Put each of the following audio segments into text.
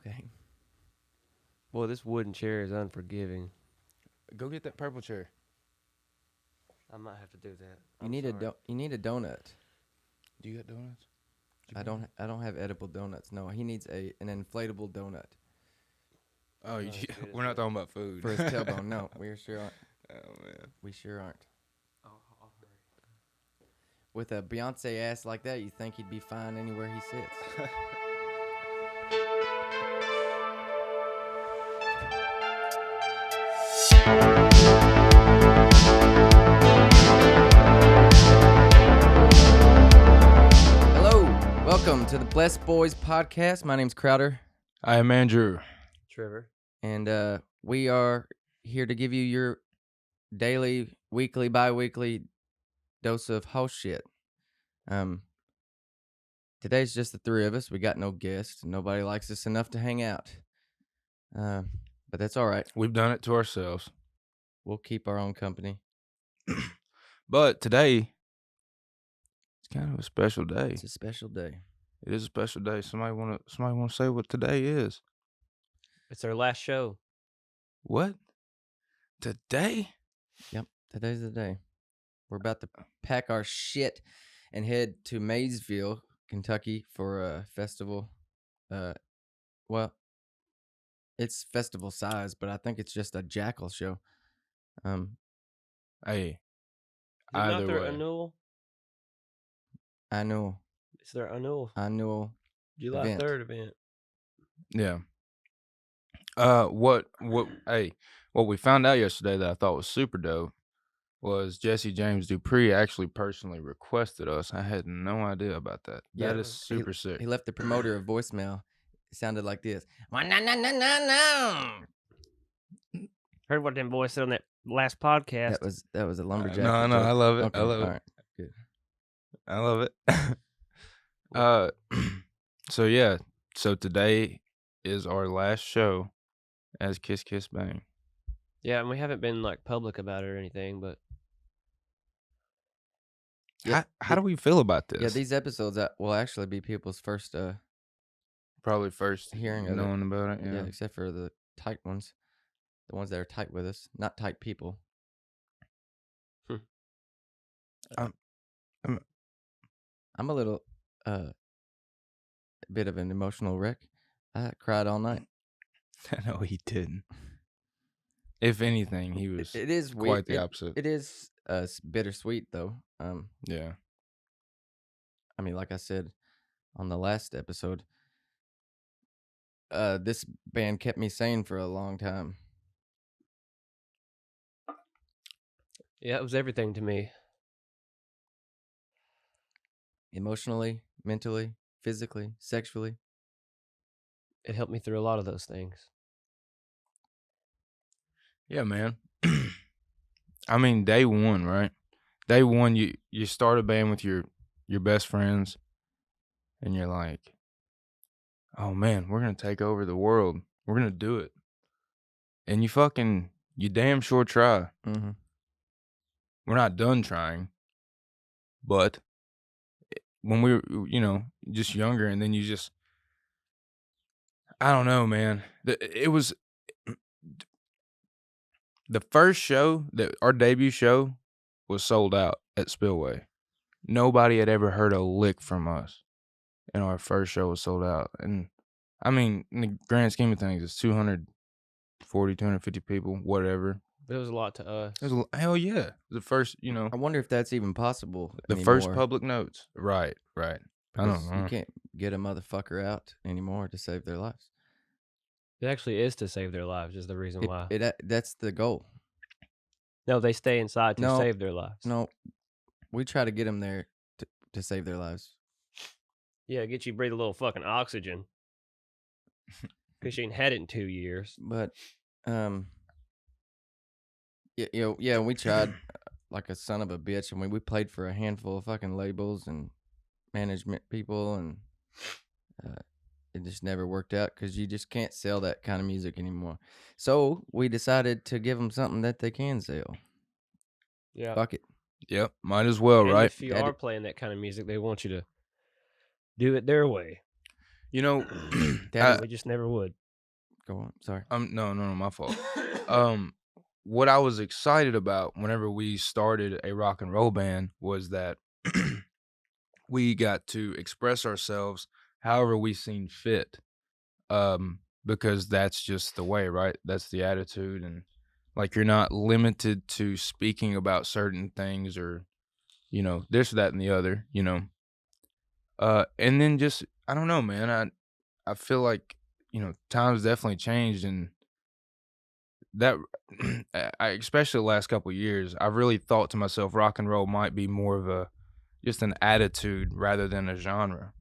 Okay. Boy, this wooden chair is unforgiving. Go get that purple chair. I might have to do that. You need a donut. Do you got donuts? I don't have edible donuts. No, he needs an inflatable donut Oh, we're not talking about food. for his tailbone. No, we sure aren't. Oh man. We sure aren't. I'll hurry. With a Beyonce ass like that, you think he'd be fine anywhere he sits. Hello, welcome to the Blest Boyz Podcast. My name's Crowder, I am Andrew. Trevor. and we are here to give you your daily, weekly, bi-weekly dose of house shit. Today's just the three of us. We got no guests. Nobody likes us enough to hang out. But that's all right. We've done it to ourselves. We'll keep our own company. But today, it's kind of a special day. It's a special day. It is a special day. Somebody wanna say what today is? It's our last show. What? Today? Yep, today's the day. We're about to pack our shit and head to Maysville, Kentucky for a festival. Well, it's festival size, but I think it's just a Jackyl show. Hey. Is it Either not their way. annual? Annual It's their annual July July 3rd event. Yeah. What we found out yesterday that I thought was super dope was Jesse James Dupree actually personally requested us. I had no idea about that. Yeah, That is super sick. He left the promoter a voicemail. It sounded like this. No. Heard what them boys said on that last podcast. That was a lumberjack. No, I joke. love it. Okay, I love it. all right, good. I love it. So today is our last show as Kiss Kiss Bang. Yeah, and we haven't been like public about it or anything, but Yeah, How do we feel about this? Yeah, these episodes will actually be people's first Probably first hearing of it. knowing about it. yeah, Yeah. except for the tight ones. The ones that are tight with us, not tight people. I'm a little bit of an emotional wreck. I cried all night. No, he didn't. If anything, he was It is quite weird. the opposite. It is bittersweet though. Yeah. I mean, like I said on the last episode, this band kept me sane for a long time. yeah, it was everything to me. Emotionally, mentally, physically, sexually. It helped me through a lot of those things. Yeah, man. I mean, day one, right? Day one, you start a band with your best friends, and you're like, oh man, we're gonna take over the world. We're gonna do it. And you damn sure try. Mm-hmm. We're not done trying, but when we were, just younger, and then I don't know, man. It was the first show our debut show was sold out at Spillway. Nobody had ever heard a lick from us, and our first show was sold out. And I mean, in the grand scheme of things, it's 250 people, whatever. But it was a lot to us. It was hell yeah. The first, I wonder if that's even possible. the anymore, first public notes. Right. I don't because know. You can't get a motherfucker out anymore to save their lives. It actually is to save their lives, is the reason why. That's the goal. No, they stay inside to No, save their lives. No, we try to get them there to save their lives. Yeah, get you to breathe a little fucking oxygen. Because you ain't had it in 2 years. But, yeah, we tried like a son of a bitch, and we played for a handful of fucking labels and management people, and it just never worked out because you just can't sell that kind of music anymore. So we decided to give them something that they can sell. Yeah. Fuck it. Yep, might as well, And right? if you are playing that kind of music, they want you to do it their way. You know, Daddy, We just never would. go on. Sorry. no, my fault. What I was excited about whenever we started a rock and roll band was that we got to express ourselves however we seen fit. Because that's just the way, right? That's the attitude, and like you're not limited to speaking about certain things or, this, that, and the other, and then just I don't know, man. I feel like times definitely changed, and that especially the last couple of years, I've really thought to myself, rock and roll might be more of just an attitude rather than a genre.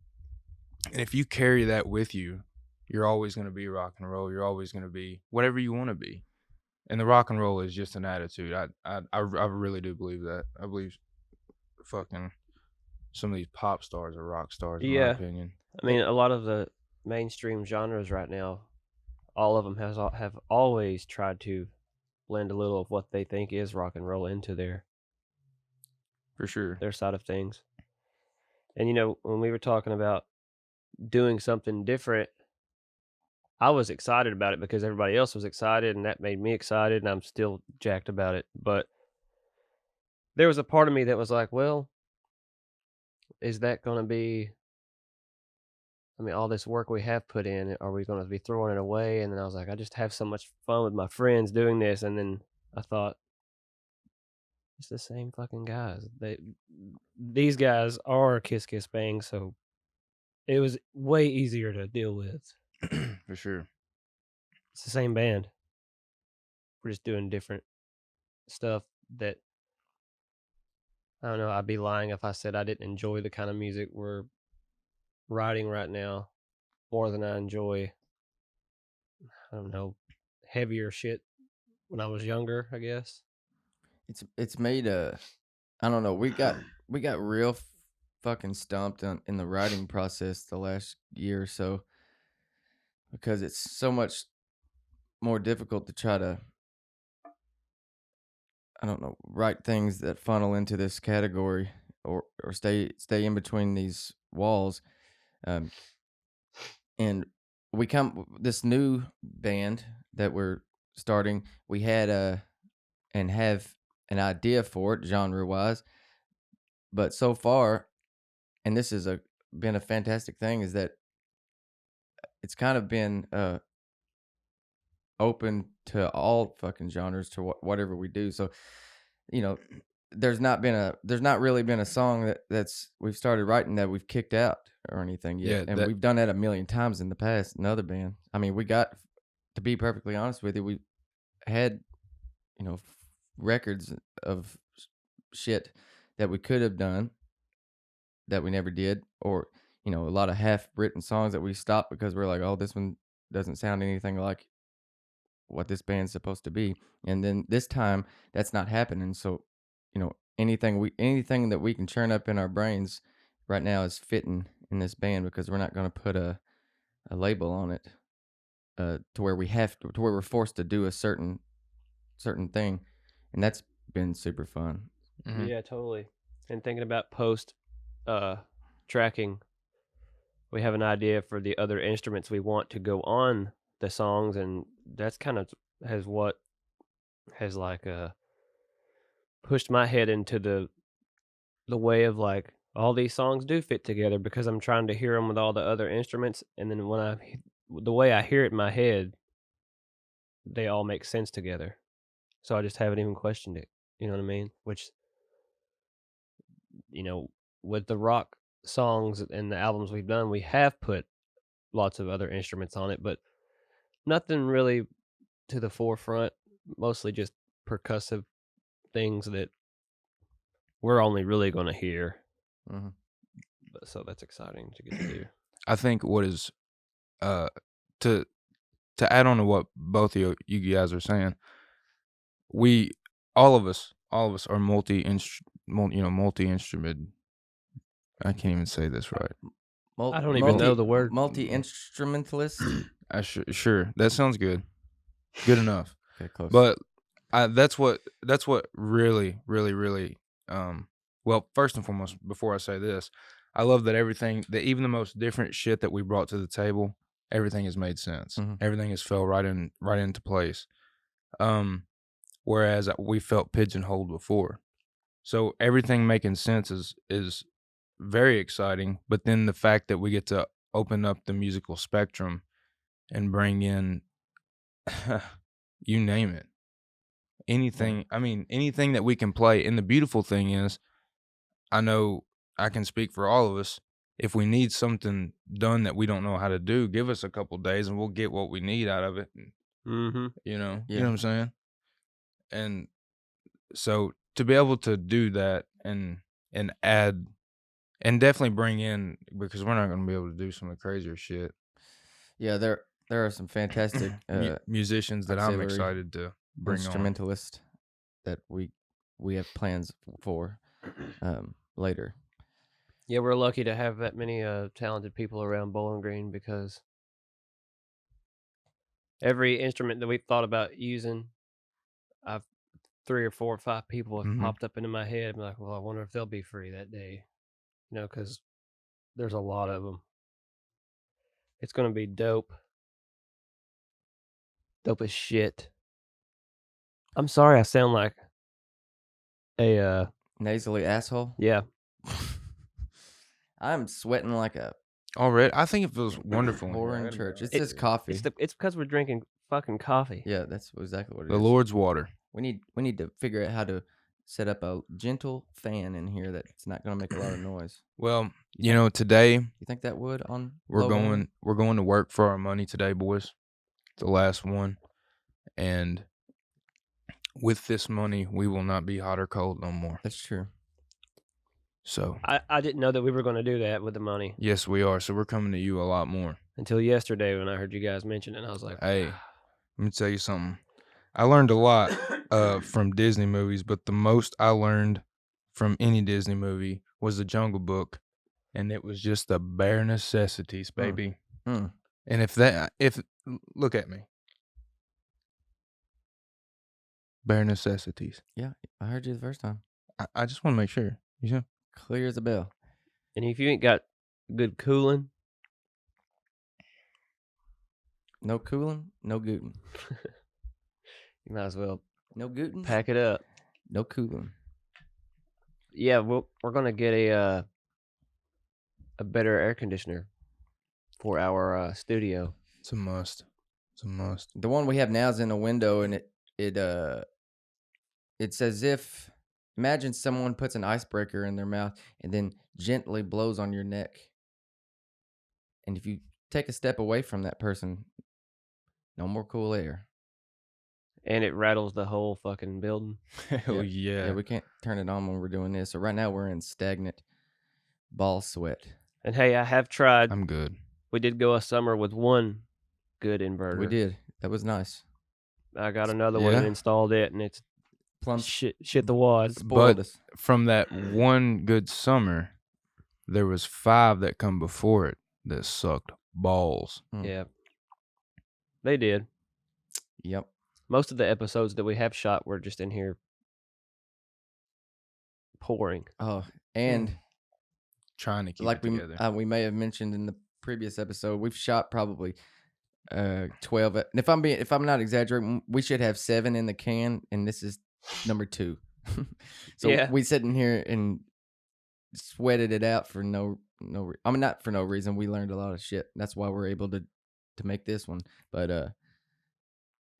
And if you carry that with you, you're always going to be rock and roll. You're always going to be whatever you want to be. And the rock and roll is just an attitude. I really do believe that. I believe fucking some of these pop stars are rock stars, in my opinion. I mean, a lot of the mainstream genres right now, all of them have always tried to blend a little of what they think is rock and roll into their For sure. their side of things. And when we were talking about doing something different, I was excited about it because everybody else was excited, and that made me excited, and I'm still jacked about it. But there was a part of me that was like, well, is that going to be, I mean, all this work we have put in, are we going to be throwing it away? And then I was like, I just have so much fun with my friends doing this. And then I thought, it's the same fucking guys. These guys are Kiss Kiss Bang, so it was way easier to deal with. For sure. It's the same band. We're just doing different stuff that, I don't know, I'd be lying if I said I didn't enjoy the kind of music we're writing right now more than I enjoy, I don't know, heavier shit when I was younger, I guess. It's made I don't know. We got real fucking stumped in the writing process the last year or so because it's so much more difficult to try to, I don't know, write things that funnel into this category or stay in between these walls. And this new band that we're starting, we had and have an idea for it genre wise, but so far, and this is been a fantastic thing, is that it's kind of been open to all fucking genres to whatever we do. So, there's not really been a song that's we've started writing that we've kicked out or anything yet. Yeah, and we've done that a million times in the past in other bands. I mean, we got, to be perfectly honest with you, we had, records of shit that we could have done that we never did, or, a lot of half-written songs that we stopped because we're like, oh, this one doesn't sound anything like what this band's supposed to be. And then this time that's not happening. So, anything that we can churn up in our brains right now is fitting in this band because we're not going to put a label on it to where we're forced to do a certain thing. And that's been super fun. Mm-hmm. Yeah, totally. And thinking about post tracking, we have an idea for the other instruments we want to go on the songs, and that's kind of what has like pushed my head into the way of like all these songs do fit together because I'm trying to hear them with all the other instruments, and then the way I hear it in my head, they all make sense together. So I just haven't even questioned it. You know what I mean? Which, with the rock songs and the albums we've done, we have put lots of other instruments on it, but nothing really to the forefront, mostly just percussive things that we're only really going to hear. Mm-hmm. So that's exciting to get to do. I think what is to add on to what both of you guys are saying, all of us are multi-instrument. I can't even say this right. I don't even know the word. Multi-instrumentalist. Sure, that sounds good. Good enough. Okay, close. But that's what really, really, really. Well, first and foremost, before I say this, I love that even the most different shit that we brought to the table, everything has made sense. Mhm. Everything has fell right into place. Whereas we felt pigeonholed before. So everything making sense is very exciting. But then the fact that we get to open up the musical spectrum and bring in, you name it, anything. I mean, anything that we can play. And the beautiful thing is, I know I can speak for all of us. If we need something done that we don't know how to do, give us a couple days and we'll get what we need out of it. Mm-hmm. You know Yeah. what I'm saying? And so to be able to do that and add and definitely bring in, because we're not going to be able to do some of the crazier shit. Yeah, there are some fantastic musicians that I'm auxiliary excited to bring on. instrumentalists that we have plans for later. Yeah, we're lucky to have that many talented people around Bowling Green, because every instrument that we've thought about using, I've 3 or 4 or 5 people have popped up into my head. I'm like, well, I wonder if they'll be free that day, because there's a lot of them. It's gonna be dope as shit. I'm sorry, I sound like a nasally asshole. Yeah. I'm sweating like a already. I think it feels wonderful whore in church. It's just coffee. It's because we're drinking fucking coffee. Yeah, that's exactly what it is. The Lord's water. We need to figure out how to set up a gentle fan in here that's not going to make a lot of noise. Well, today You think that would on we're going to work for our money today, boys. The last one. And with this money, we will not be hot or cold no more. That's true. So I didn't know that we were going to do that with the money. Yes, we are. So we're coming to you a lot more. Until yesterday when I heard you guys mention it, and I was like, hey, let me tell you something. I learned a lot from Disney movies, but the most I learned from any Disney movie was The Jungle Book, and it was just the bare necessities, baby. And if look at me. Bare necessities. Yeah, I heard you the first time. I just want to make sure. You see? Clear as a bell. And if you ain't got good cooling, no cooling, no gluten. You might as well no gluten. Pack it up. No cooling. Yeah, we're gonna get a better air conditioner for our studio. It's a must. It's a must. The one we have now is in a window, and it's as if, imagine someone puts an icebreaker in their mouth and then gently blows on your neck. And if you take a step away from that person, no more cool air. And it rattles the whole fucking building. Hell yeah. Yeah, we can't turn it on when we're doing this. So right now we're in stagnant ball sweat. And hey, I have tried. I'm good. We did go a summer with one good inverter. We did. That was nice. I got another one and installed it, and it's shit the wads. But from that one good summer, there was 5 that come before it that sucked balls. Yeah. They did. Yep. Most of the episodes that we have shot were just in here pouring. Oh, and trying to keep it together. We may have mentioned in the previous episode, we've shot probably 12. And if I'm not exaggerating, we should have 7 in the can, and this is number 2. So we sitting here and sweated it out for not for no reason. We learned a lot of shit. That's why we're able to make this one. But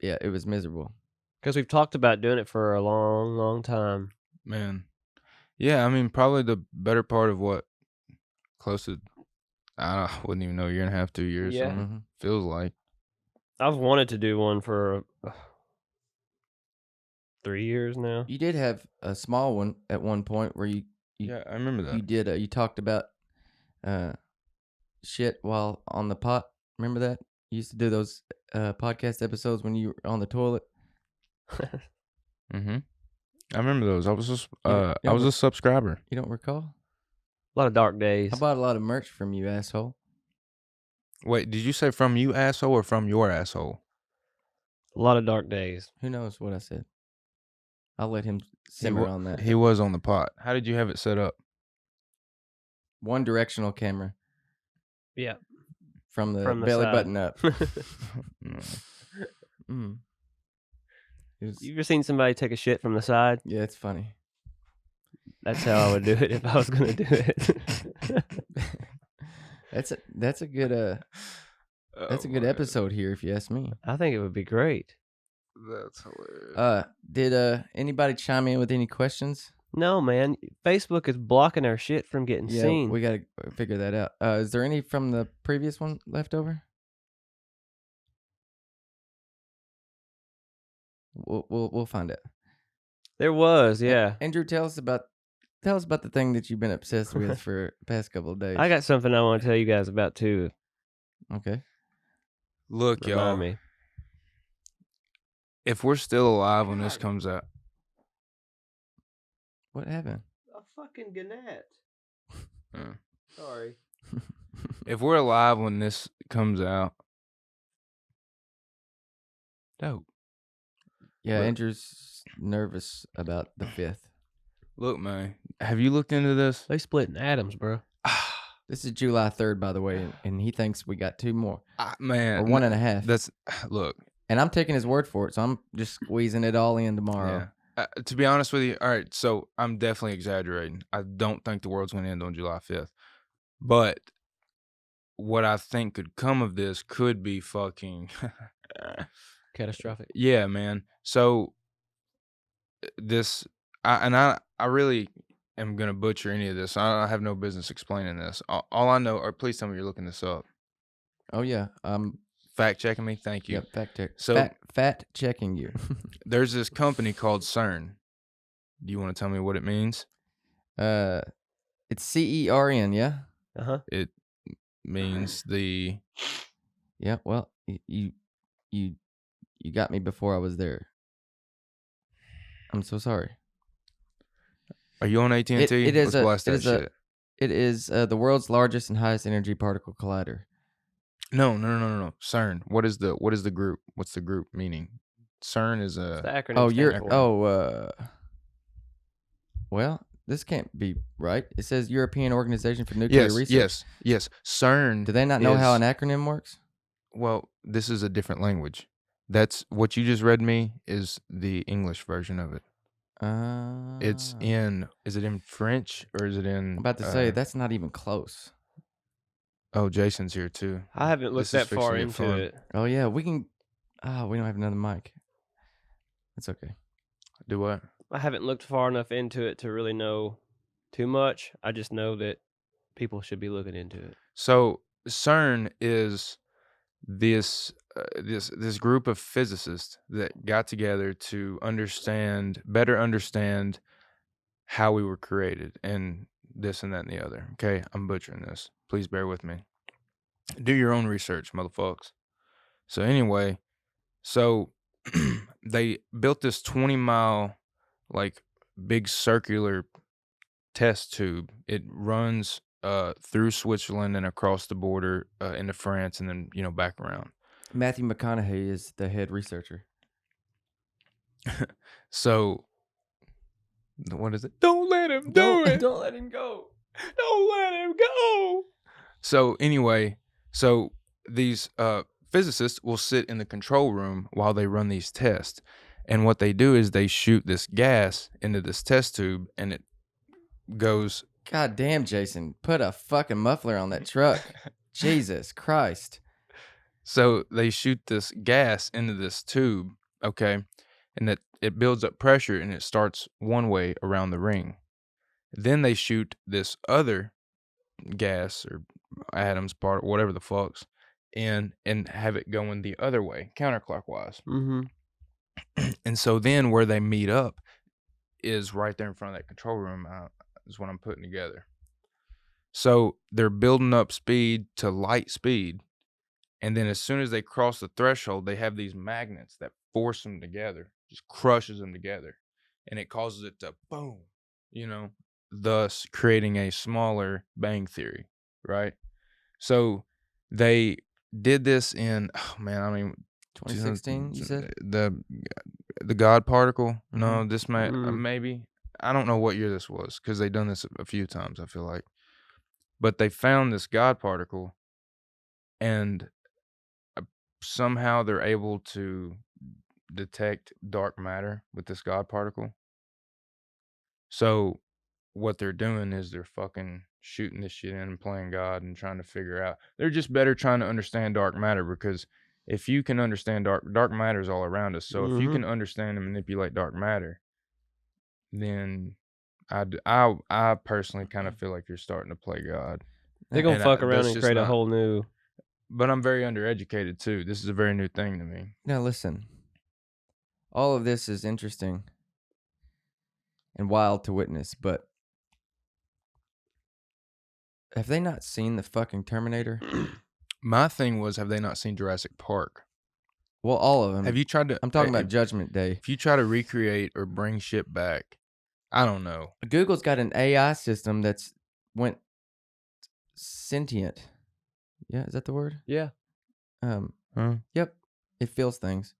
yeah, it was miserable. Because we've talked about doing it for a long, long time. Man. Yeah, I mean, probably the better part of close to, I wouldn't even know, 1.5 to 2 years. Yeah. Mm-hmm. Feels like. I've wanted to do one for 3 years now. You did have a small one at one point where you yeah, I remember that. You did. You talked about shit while on the pot. Remember that? You used to do those podcast episodes when you were on the toilet. Mm-hmm. I remember those. I was a subscriber. You don't recall? A lot of dark days. I bought a lot of merch from you, asshole. Wait, did you say from you, asshole, or from your asshole? A lot of dark days. Who knows what I said? I'll let him simmer on that. He was on the pot. How did you have it set up? one directional camera Yeah. from the From the belly side. button up. No. Mm. You ever seen somebody take a shit from the side? Yeah, it's funny. That's how I would do it if I was going to do it. That's a good episode here, if you ask me. I think it would be great. That's hilarious. Did anybody chime in with any questions? No, man. Facebook is blocking our shit from getting seen. We gotta figure that out. Is there any from the previous one left over? We'll find out. There was, yeah. Andrew, tell us about the thing that you've been obsessed with for the past couple of days. I got something I want to tell you guys about too. Okay. Look, Remind y'all. me. If we're still alive when this comes out, What happened? A fucking gannat. Yeah. Sorry. If we're alive when this comes out, dope. Yeah, Look. Andrew's nervous about the 5th. Look, man, have you looked into this? They split in atoms, bro. This is July 3rd, by the way, and he thinks we got 2 more. Man, Or 1.5. That's look. And I'm taking his word for it, so I'm just squeezing it all in tomorrow. Yeah. To be honest with you, all right, so I'm definitely exaggerating. I don't think the world's going to end on July 5th. But what I think could come of this could be fucking Catastrophic. yeah, man. So this, I really am going to butcher any of this. I have no business explaining this. All I know, or please tell me you're looking this up. Oh, yeah. Fact checking me? Thank you. Yep, fact check. So- Fat checking you. There's this company called CERN. Do you want to tell me what it means? It's CERN, yeah? Uh-huh. It means the Yeah, well, you got me before I was there. I'm so sorry. Are you on AT&T? It is Let's blast that shit. It is the world's largest and highest energy particle collider. No. CERN. What is the group? What's the group meaning? CERN is The a acronym. Well, this can't be right. It says European Organization for Nuclear Research. Yes. CERN. Do they not know how is- an acronym works? Well, this is a different language. That's what you just read me is the English version of it. It's in. Is it in French or is it in? I'm about to say that's not even close. Oh, Jason's here too. I haven't looked This is that far fixing to get into fun. it. Oh yeah, we can. We don't have another mic. That's okay. Do what? I haven't looked far enough into it to really know too much. I just know that people should be looking into it. So CERN is this group of physicists that got together to better understand how we were created and this and that and the other. Okay, I'm butchering this. Please bear with me. Do your own research, motherfuckers. So anyway, they built this 20-mile like big circular test tube. It runs through Switzerland and across the border into France and then back around. Matthew McConaughey is the head researcher. So what is it? Don't let him do it. Don't let him go. Don't let him go. So anyway, these physicists will sit in the control room while they run these tests. And what they do is they shoot this gas into this test tube and it goes. God damn, Jason. Put a fucking muffler on that truck. Jesus Christ. So they shoot this gas into this tube, okay? And that it builds up pressure and it starts one way around the ring. Then they shoot this other gas or atoms, part, whatever the fuck's, in and have it going the other way, counterclockwise. Mm-hmm. And so then where they meet up is right there in front of that control room, is what I'm putting together. So they're building up speed to light speed. And then as soon as they cross the threshold, they have these magnets that force them together, just crushes them together. And it causes it to boom, thus creating a smaller Bang Theory, right? So they did this in, 2016, you said? The God particle. Mhm. No, this Mhm. maybe. I don't know what year this was because they've done this a few times, I feel like. But they found this God particle, and somehow they're able to detect dark matter with this God particle. So what they're doing is they're fucking shooting this shit in and playing God and trying to figure out. They're just better trying to understand dark matter, because if you can understand dark matter is all around us. So if you can understand and manipulate dark matter, then I personally kind of feel like you're starting to play God. They're gonna fuck around and create a whole new. But I'm very undereducated too. This is a very new thing to me. Now listen, all of this is interesting and wild to witness, but have they not seen the fucking Terminator? My thing was, have they not seen Jurassic Park? Well, all of them. Have you tried to? I'm talking about Judgment Day. If you try to recreate or bring shit back, I don't know. Google's got an AI system that's went sentient. Yeah, is that the word? Yeah. Yep. It feels things.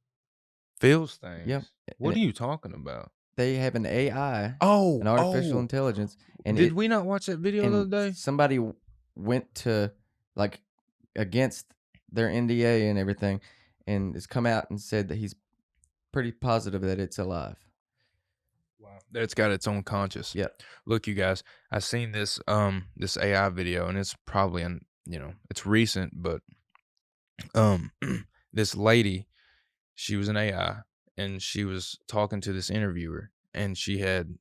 Feels things. Yep. What are you talking about? They have an AI. Oh, an artificial intelligence. And did we not watch that video the other day? Somebody went to like against their NDA and everything, and has come out and said that he's pretty positive that it's alive. Wow, that it's got its own conscious. Yep. Look, you guys, I've seen this this AI video, and it's probably it's recent, but this lady, she was an AI, and she was talking to this interviewer, and she had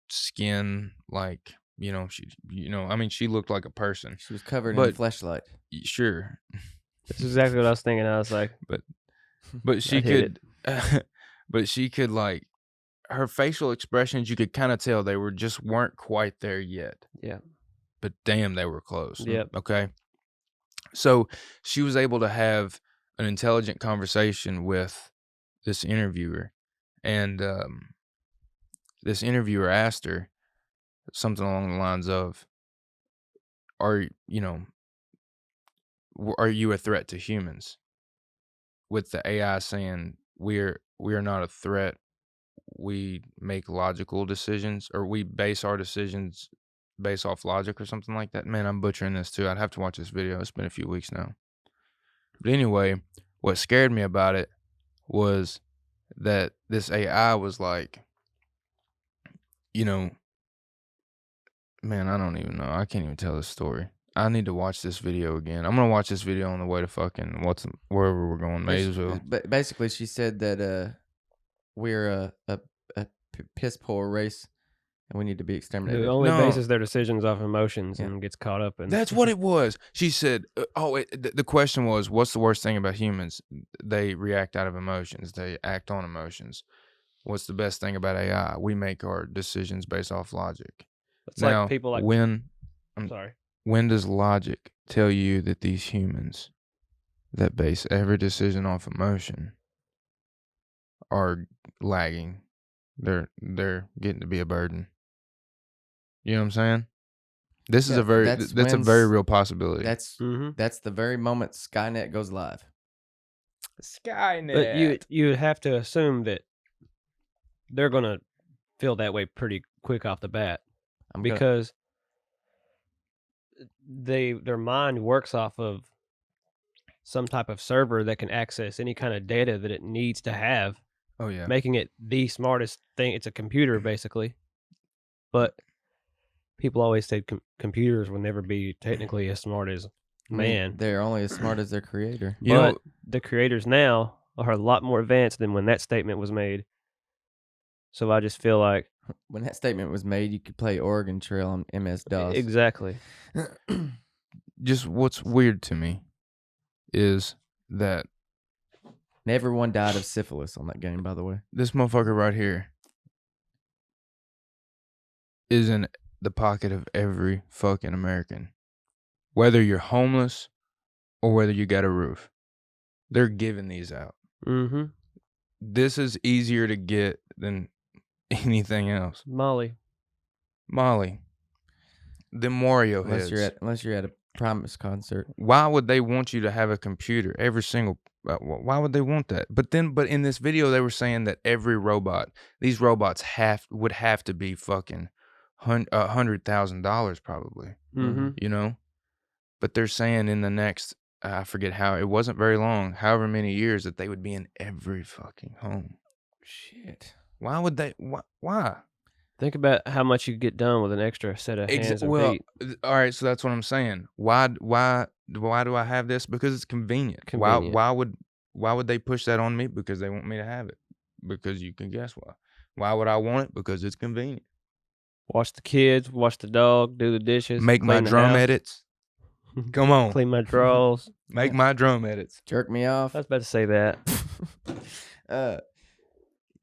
skin like she looked like a person. She was covered in fleshlight. Sure. That's exactly what I was thinking. I was like, but she could, but she could, like, her facial expressions, you could kind of tell they weren't quite there yet. Yeah. But damn, they were close. Yep. Okay. So she was able to have an intelligent conversation with this interviewer, and this interviewer asked her something along the lines of, are you a threat to humans? With the AI saying, we are not a threat. We make logical decisions, or we base our decisions based off logic or something like that. Man, I'm butchering this too. I'd have to watch this video. It's been a few weeks now. But anyway, what scared me about it was that this AI was like, man, I don't even know. I can't even tell this story. I need to watch this video again. I'm going to watch this video on the way to fucking wherever we're going, Maysville. But basically, she said that we're a piss poor race, and we need to be exterminated. It only bases their decisions off emotions and gets caught up in. That's what it was. She said, the question was, what's the worst thing about humans? They react out of emotions. They act on emotions. What's the best thing about AI? We make our decisions based off logic. It's now, like people like when does logic tell you that these humans that base every decision off emotion are lagging? They're getting to be a burden. You know what I'm saying? This is a very real possibility. That's the very moment Skynet goes live. Skynet. But you have to assume that they're gonna feel that way pretty quick off the bat, because their mind works off of some type of server that can access any kind of data that it needs to have. Oh yeah, making it the smartest thing. It's a computer basically, but people always say computers will never be technically as smart as man. They're only as smart as their creator. But the creators now are a lot more advanced than when that statement was made. So I just feel like when that statement was made, you could play Oregon Trail on MS-DOS. Exactly. Just what's weird to me is that everyone died of syphilis on that game, by the way. This motherfucker right here is in the pocket of every fucking American. Whether you're homeless or whether you got a roof, they're giving these out. Mm-hmm. This is easier to get than anything else. Molly. The Mario heads. Unless you're at a Primus concert. Why would they want you to have a computer? Every single. Why would they want that? But in this video, they were saying that every robot, these robots would have to be fucking $100,000 probably. Mm-hmm. You know, But they're saying in the next, I forget how, it wasn't very long, however many years, that they would be in every fucking home. Shit. Why would they? Why? Think about how much you get done with an extra set of hands and Well, feet. all right, so that's what I'm saying. Why do I have this? Because it's convenient. Convenient. Why would they push that on me? Because they want me to have it. Because you can guess why. Why would I want it? Because it's convenient. Watch the kids, watch the dog, do the dishes, Make my clean the drum house, edits. Come on. clean my drawers. Make my drum edits. Jerk me off. I was about to say that.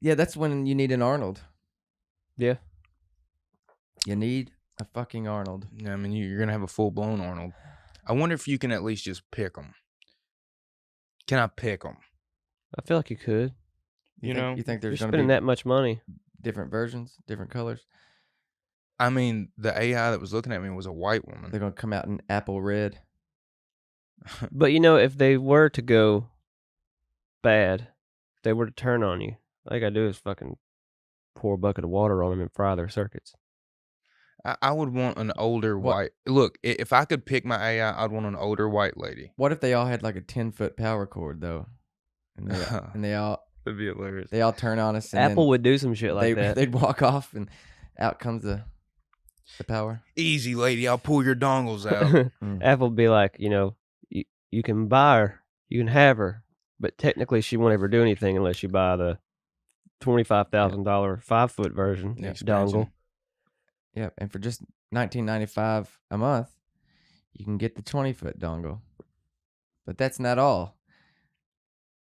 Yeah, that's when you need an Arnold. Yeah. You need a fucking Arnold. I mean, you're going to have a full-blown Arnold. I wonder if you can at least just pick them. Can I pick them? I feel like you could. You know? You think You're there's going to spending be that much money. different versions, different colors? I mean, the AI that was looking at me was a white woman. They're going to come out in apple red. But, you know, if they were to go bad, if they were to turn on you, all you got to do is fucking pour a bucket of water on them and fry their circuits. I would want an older white. Look, if I could pick my AI, I'd want an older white lady. What if they all had like a 10-foot power cord though, and they all That'd be hilarious. they all turn on us? And Apple would do some shit like that. They'd walk off, and out comes the power. Easy, lady. I'll pull your dongles out. Apple would be like, you know, you can buy her, you can have her, but technically she won't ever do anything unless you buy the $25,000 5-foot version dongle. Yeah, and for just $19.95 a month, you can get the 20-foot dongle. But that's not all.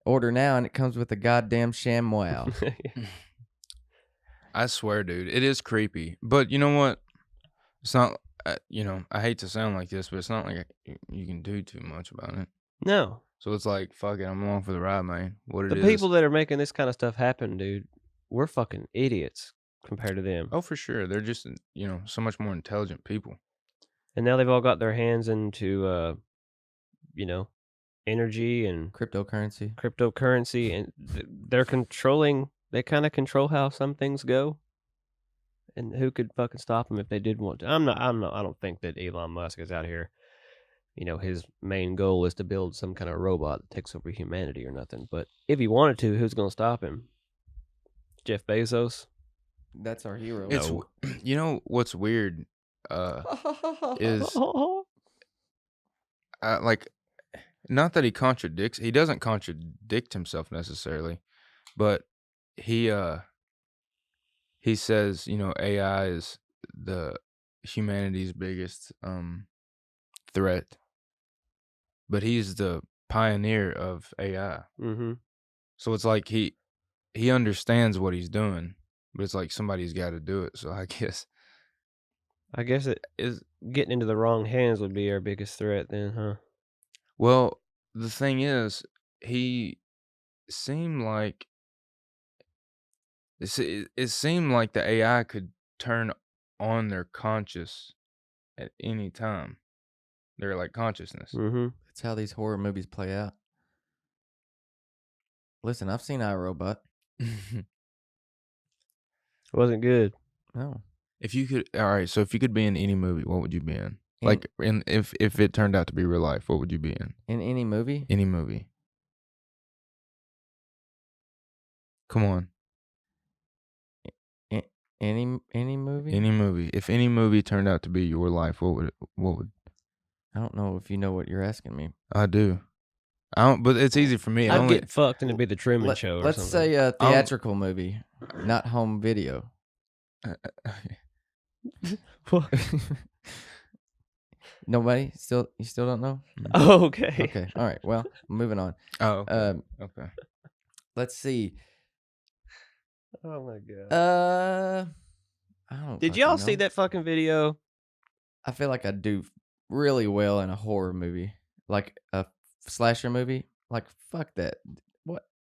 Order now, and it comes with a goddamn ShamWow. I swear, dude, it is creepy. But you know what? It's not. You know, I hate to sound like this, but it's not like you can do too much about it. No. So it's like, fuck it, I'm along for the ride, man. The people that are making this kind of stuff happen, dude, we're fucking idiots compared to them. Oh, for sure. They're just, you know, so much more intelligent people. And now they've all got their hands into, you know, energy and cryptocurrency, and they're controlling. They kind of control how some things go. And who could fucking stop them if they did want to? I don't think that Elon Musk is out here. You know, his main goal is to build some kind of robot that takes over humanity or nothing. But if he wanted to, who's going to stop him? Jeff Bezos? That's our hero. It's, you know what's weird is like, not that he doesn't contradict himself necessarily, but he says, you know, AI is the humanity's biggest threat, but he's the pioneer of AI. Mm-hmm. So it's like he understands what he's doing, but it's like somebody's got to do it. So I guess it is getting into the wrong hands would be our biggest threat then, huh? Well, the thing is, he seemed like it seemed like the AI could turn on their conscious at any time. Their like consciousness. Mm-hmm. That's how these horror movies play out. Listen, I've seen iRobot. It wasn't good. No. If you could, all right. So if you could be in any movie, what would you be in? Like, if it turned out to be real life, what would you be in? In any movie? Any movie. Come on. Any movie? Any movie. If any movie turned out to be your life, what would? I don't know if you know what you're asking me. I do. I don't. But it's easy for me. I'd get fucked and it'd be the Truman Show. Or let's something. say a theatrical movie, not home video. Nobody? You still don't know? Oh, okay. Okay. All right. Well, moving on. Oh, okay. Okay. Let's see. Oh my god. I don't. Did y'all see that fucking video? I feel like I do really well in a horror movie, like a slasher movie. Like fuck that.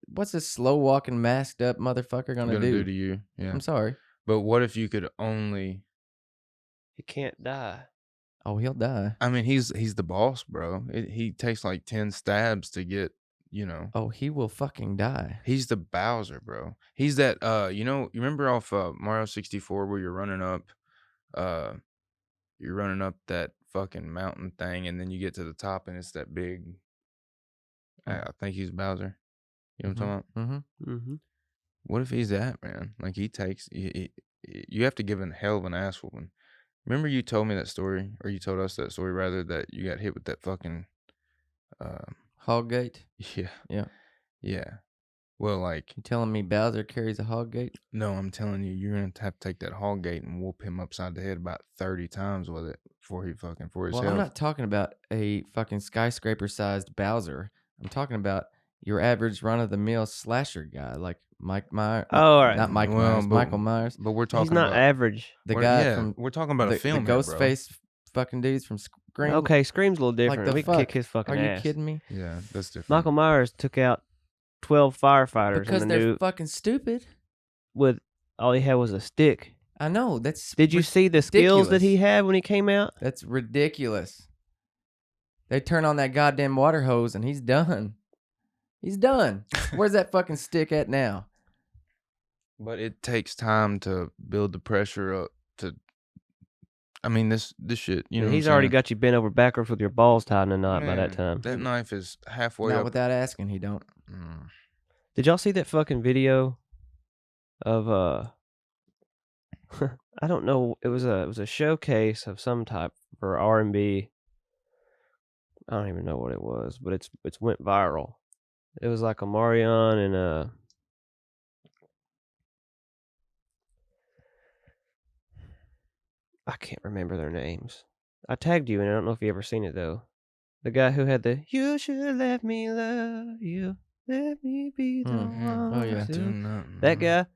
What's this slow walking masked up motherfucker gonna do to you? Yeah. I'm sorry. But what if you could only? He can't die. Oh, he'll die. I mean, he's the boss, bro. He takes like 10 stabs to get, you know. Oh, he will fucking die. He's the Bowser, bro. He's that. You know, you remember off Mario 64 where you're running up that fucking mountain thing, and then you get to the top, and it's that big. I think he's Bowser. You know what I'm talking about? Mm-hmm. Mm-hmm. What if he's that, man? Like he takes. You have to give a hell of an ass whooping. Remember you told me that story, or you told us that story rather, that you got hit with that fucking. Hog gate. Yeah. Yeah. Well, like, You telling me Bowser carries a hog gate? no, I'm telling you, you're gonna have to take that hog gate and whoop him upside the head about 30 times with it before his Well, health. I'm not talking about a fucking skyscraper-sized Bowser. I'm talking about your average run-of-the-mill slasher guy, like Mike Myers. Oh, all right. Not Mike Well, Myers. but- Michael Myers. But we're talking He's not about average. The we're- guy yeah, from we're talking about the a film. the here, ghost bro. face fucking dudes from Scream. Okay, Scream's a little different. the We can kick fuck? his fucking Are you ass. kidding me? Yeah, that's different. Michael Myers took out 12 firefighters Because in the they're new fucking stupid. with all he had was a stick. I know. That's Did you see the skills that ridiculous. he had when he came out? That's ridiculous. They turn on that goddamn water hose and he's done. He's done. Where's that fucking stick at now? But it takes time to build the pressure up to. I mean, this shit. You know, He's already got you bent over backwards with your balls tied in a knot by that time. That knife is halfway Not up. without asking, he don't. Did y'all see that fucking video of I don't know, it was a showcase of some type for R&B. I don't even know what it was, but it's went viral. It was like a Marion and I can't remember their names. I tagged you, and I don't know if you ever seen it though. The guy who had the "You should let me love you, let me be the one." Oh, yeah. to-" That guy.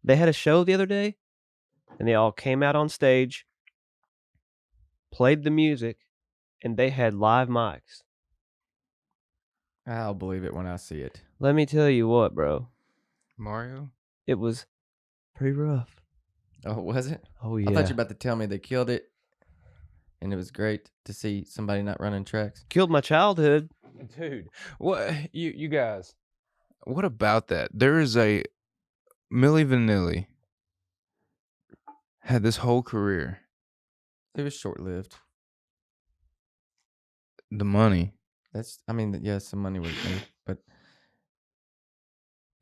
They had a show the other day, and they all came out on stage, played the music, and they had live mics. I'll believe it when I see it. Let me tell you what, bro. Mario. It was pretty rough. Oh, was it? Oh yeah. I thought you were about to tell me they killed it, and it was great to see somebody not running tracks. Killed my childhood. Dude, what you guys? What about that? There is a Milli Vanilli had this whole career. It was short-lived. The money Yes, some money was made, but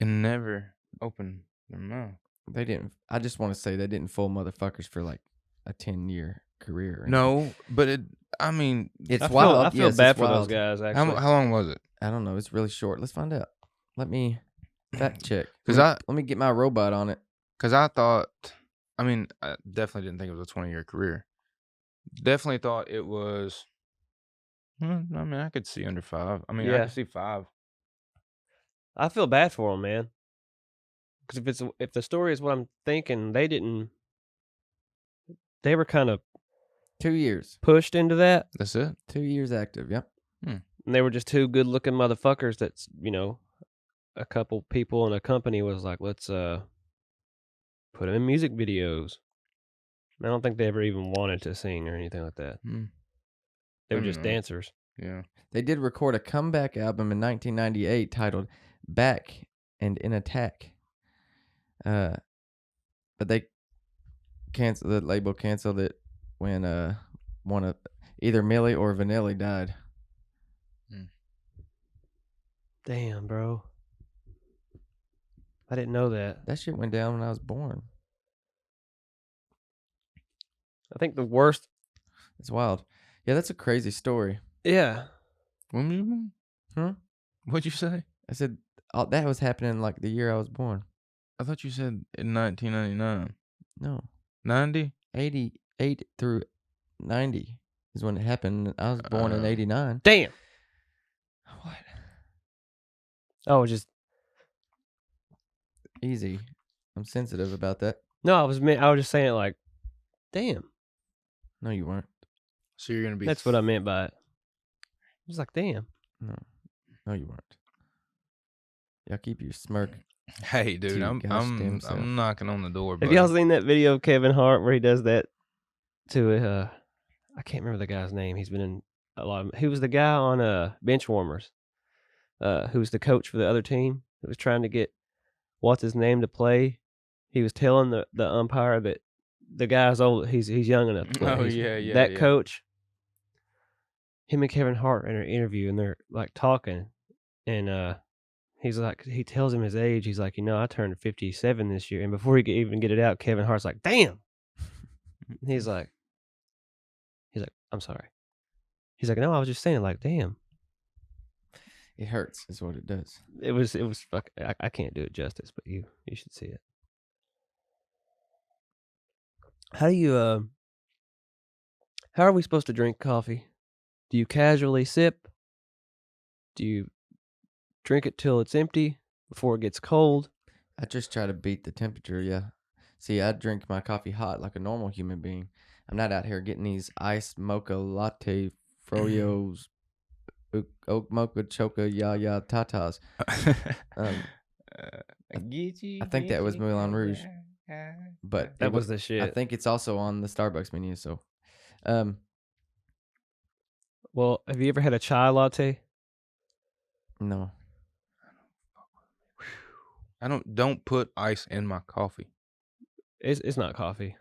and never opened their mouth. they didn't. I just want to say they didn't fool motherfuckers for like a 10-year career. No, but it. I mean, It's I feel, wild. I feel Yes, bad it's for those wild. guys, how actually. long was it? I don't know. It's really short. Let's find out. Let me fact check. 'Cause let me get my robot on it. Because I thought, I mean, I definitely didn't think it was a 20-year career. Definitely thought it was. I mean, I could see under 5. I mean, I Yeah. could see 5. I feel bad for them, man. Because if the story is what I'm thinking, they were kind of 2 years. pushed into that, That's it. 2 years active. Yep. and they were just two good-looking motherfuckers. That's a couple people in a company was like, let's put them in music videos. I don't think they ever even wanted to sing or anything like that. They were I just don't know. dancers. Yeah. They did record a comeback album in 1998 titled "Back and in Attack." But they canceled the label. Canceled it when one of either Millie or Vanilli died. Damn, bro. I didn't know that. That shit went down when I was born. I think the worst. It's wild. Yeah, that's a crazy story. Yeah. When were you born? Huh? What'd you say? I said that was happening like the year I was born. I thought you said in 1999. No, 90? 88 through 90 is when it happened. I was born in 89. Damn. What? Oh, just Easy. I'm sensitive about that. no. I was just saying it like, damn. No, you weren't. So you're gonna be. That's what I meant by it. I was like, damn. No, you weren't. Y'all keep your smirk. Hey, dude, Dude, I'm goddamn self. knocking on the door. Have Buddy. y'all seen that video of Kevin Hart where he does that to I can't remember the guy's name. He's been in a lot of. He was the guy on Benchwarmers, who was the coach for the other team. Who was trying to get what's his name to play. He was telling the umpire that the guy's old. He's young enough to play. Oh, He's- yeah, That yeah. coach him and Kevin Hart in an interview, and they're like talking, and he's like, he tells him his age. He's like, I turned 57 this year, and before he could even get it out, Kevin Hart's like, damn. He's like, I'm sorry. He's like, no, I was just saying, like, damn. It hurts, is what it does. It was fuck. I can't do it justice, but you should see it. How do you how are we supposed to drink coffee? Do you casually sip? Do you drink it till it's empty before it gets cold? I just try to beat the temperature, yeah. See, I drink my coffee hot like a normal human being. I'm not out here getting these iced mocha latte froyos, oat mocha choca ya tatas. I think that was Moulin Rouge, but That was the shit. I think it's also on the Starbucks menu. So, well, have you ever had a chai latte? no. I don't put ice in my coffee. It's not coffee.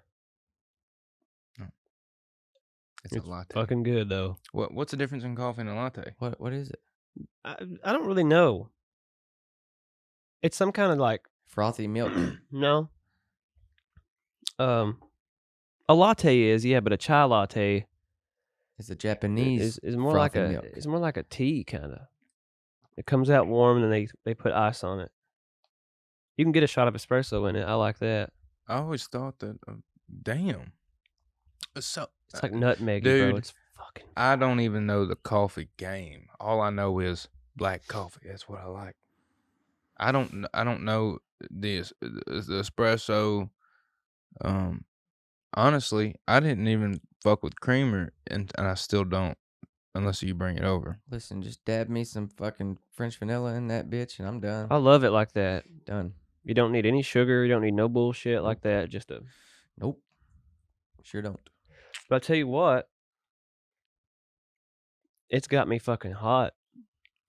It's a latte. Fucking good though. What's the difference in coffee and a latte? What is it? I don't really know. It's some kind of like Frothy milk. no. A latte is, yeah, but a chai latte It's a Japanese is more like frothy milk. it's more like a tea kind of. It comes out warm and then they put ice on it. You can get a shot of espresso in it. I like that. I always thought that. Damn. So It's like nutmeg, dude, bro. It's fucking. I don't even know the coffee game. All I know is black coffee. That's what I like. I don't know the espresso. Honestly, I didn't even fuck with creamer, and I still don't, unless you bring it over. Listen, just dab me some fucking French vanilla in that bitch, and I'm done. I love it like that. Done. You don't need any sugar. You don't need no bullshit like that. Just a. Nope. Sure don't. But I tell you what, it's got me fucking hot.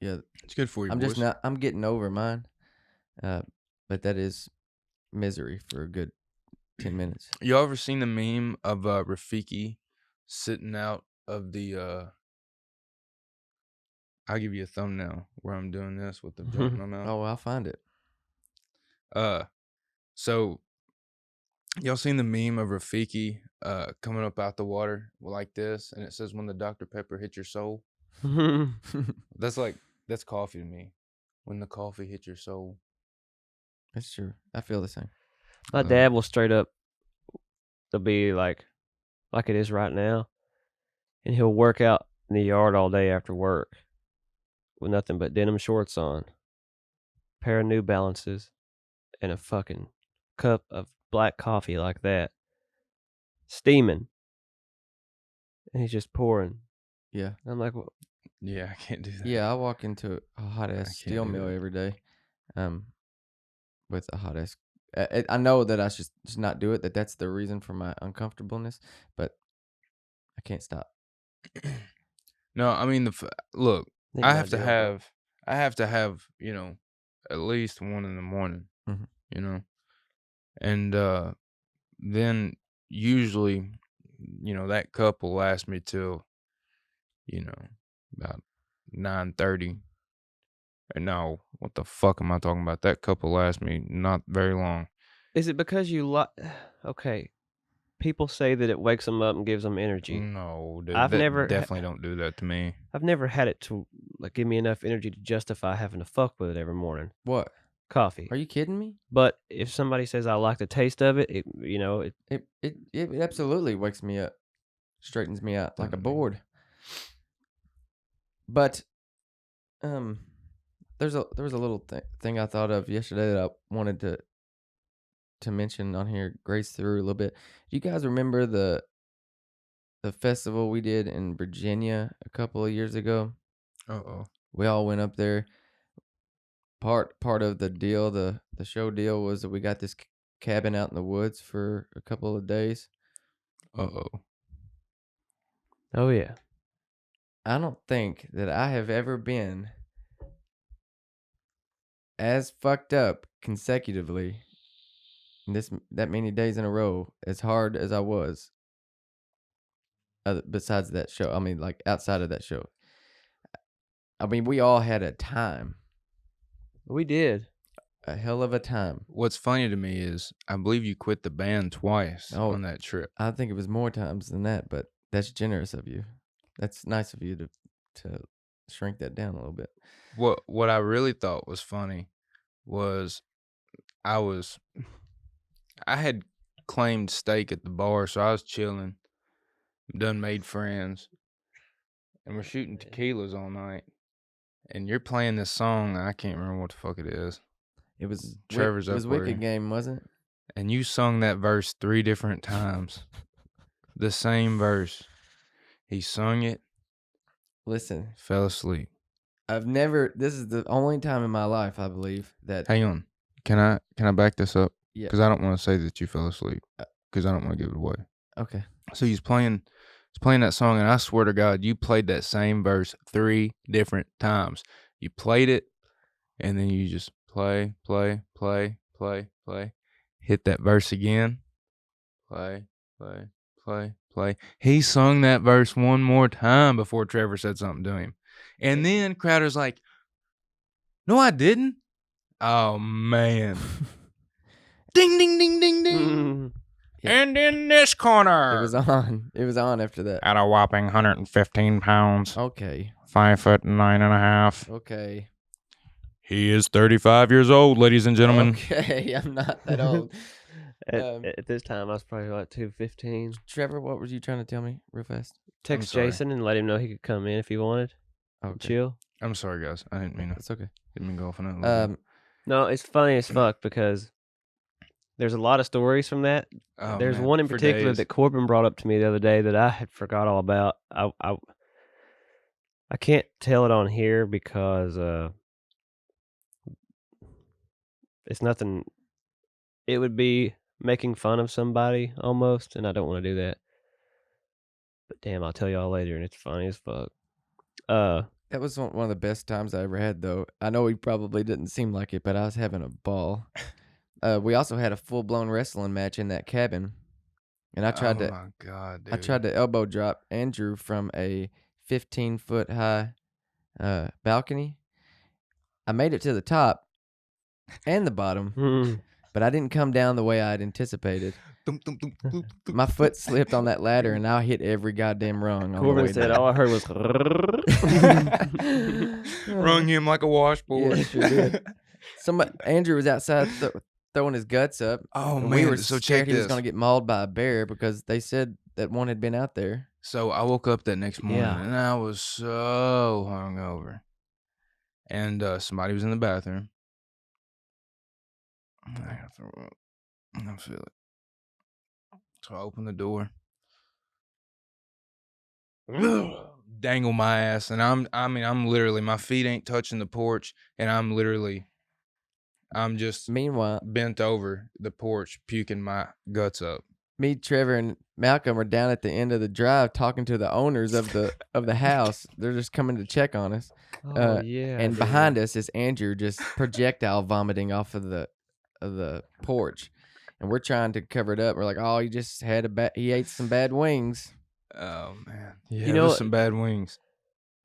Yeah, It's good for you. I'm boys. just not. I'm getting over mine, but that is misery for a good 10 minutes. You ever seen the meme of Rafiki sitting out of the? I'll give you a thumbnail where I'm doing this with the joint in my mouth. Oh, I'll find it. So y'all seen the meme of Rafiki coming up out the water like this, and it says, "When the Dr. Pepper hit your soul." That's coffee to me. When the coffee hit your soul. That's true. I feel the same. My dad will straight up. They'll be like it is right now, and he'll work out in the yard all day after work with nothing but denim shorts on, pair of New Balances, and a fucking cup of black coffee like that, steaming, and he's just pouring. Yeah. I'm like, well, Yeah, I can't do that. Yeah, I walk into a hot ass can't steel do mill that. every day, with a hot ass. I know that I should just not do it. That's the reason for my uncomfortableness, but I can't stop. No, I mean look. think I about have to jail, have at least one in the morning. Mhm. And then usually, that cup will last me till, about 9:30. And no, what the fuck am I talking about? That cup will last me not very long. Is it because you okay, people say that it wakes them up and gives them energy. No, dude, I've never definitely don't do that to me. I've never had it to like give me enough energy to justify having to fuck with it every morning. What? Coffee. Are you kidding me? But if somebody says I like the taste of it, It absolutely wakes me up, straightens me out like a board. But there was a little thing I thought of yesterday that I wanted to mention on here, graze through a little bit. Do you guys remember the festival we did in Virginia a couple of years ago? We all went up there. Part of the deal, the show deal, was that we got this cabin out in the woods for a couple of days. Oh yeah. I don't think that I have ever been as fucked up consecutively that many days in a row as hard as I was besides that show. I mean, like outside of that show. I mean, we all had a time, We did. a hell of a time. What's funny to me is I believe you quit the band twice Oh. on that trip. I think it was more times than that, but that's generous of you. That's nice of you to shrink that down a little bit. What I really thought was funny was I had claimed steak at the bar, so I was chilling, done made friends, and we're shooting tequilas all night. And you're playing this song, I can't remember what the fuck it is. It was Trevor's It was up where- Wicked Game, wasn't it? And you sung that verse 3 different times. The same verse. He sung it, Listen, fell asleep. this is the only time in my life, I believe, that Hang on. Can I back this up? Yeah. Because I don't want to say that you fell asleep. Because I don't want to give it away. Okay. So he's playing that song, and I swear to God, you played that same verse 3 different times. You played it, and then you just play, hit that verse again, play. He sung that verse one more time before Trevor said something to him. And then Crowder's like, no, I didn't. Oh, man. Ding, ding, ding, ding, ding. Mm. And in this corner. It was on. It was on after that. At a whopping 115 pounds, Okay. 5'9.5". Okay. He is 35 years old, ladies and gentlemen. Okay, I'm not that old. At this time, I was probably like 215. Trevor, what were you trying to tell me real fast? Text sorry. Jason and let him know he could come in if he wanted. Okay. Chill. I'm sorry, guys. I didn't mean to. It's okay. Didn't mean to go off on that. a little bit. No, it's funny as fuck because there's a lot of stories from that. Oh, There's man, one in for particular days. that Corbin brought up to me the other day that I had forgot all about. I can't tell it on here because it's nothing. It would be making fun of somebody almost, and I don't want to do that. But damn, I'll tell y'all later, and it's funny as fuck. That was one of the best times I ever had, though. I know he probably didn't seem like it, but I was having a ball. We also had a full-blown wrestling match in that cabin, and I tried Oh, my God, dude. I tried to elbow drop Andrew from a 15-foot high balcony. I made it to the top and the bottom, but I didn't come down the way I had anticipated. My foot slipped on that ladder, and I hit every goddamn rung. On the Corbin way said down. all I heard was. Rung him like a washboard. Yeah, sure did. Andrew was outside throwing his guts up. Oh, and man. we were so scared check he was this. going to get mauled by a bear because they said that one had been out there. So I woke up that next morning, Yeah. and I was so hungover. And somebody was in the bathroom. I gotta throw up. I feel it. So I open the door. Dangle my ass, and I'm literally, my feet ain't touching the porch, and I'm just Meanwhile, bent over the porch, puking my guts up. me, Trevor, and Malcolm are down at the end of the drive talking to the owners of the house. They're just coming to check on us. Oh yeah. And behind us is Andrew just projectile vomiting off of the porch. And we're trying to cover it up. We're like, oh, he just had he ate some bad wings. Oh man, yeah, You know there's what? some bad wings.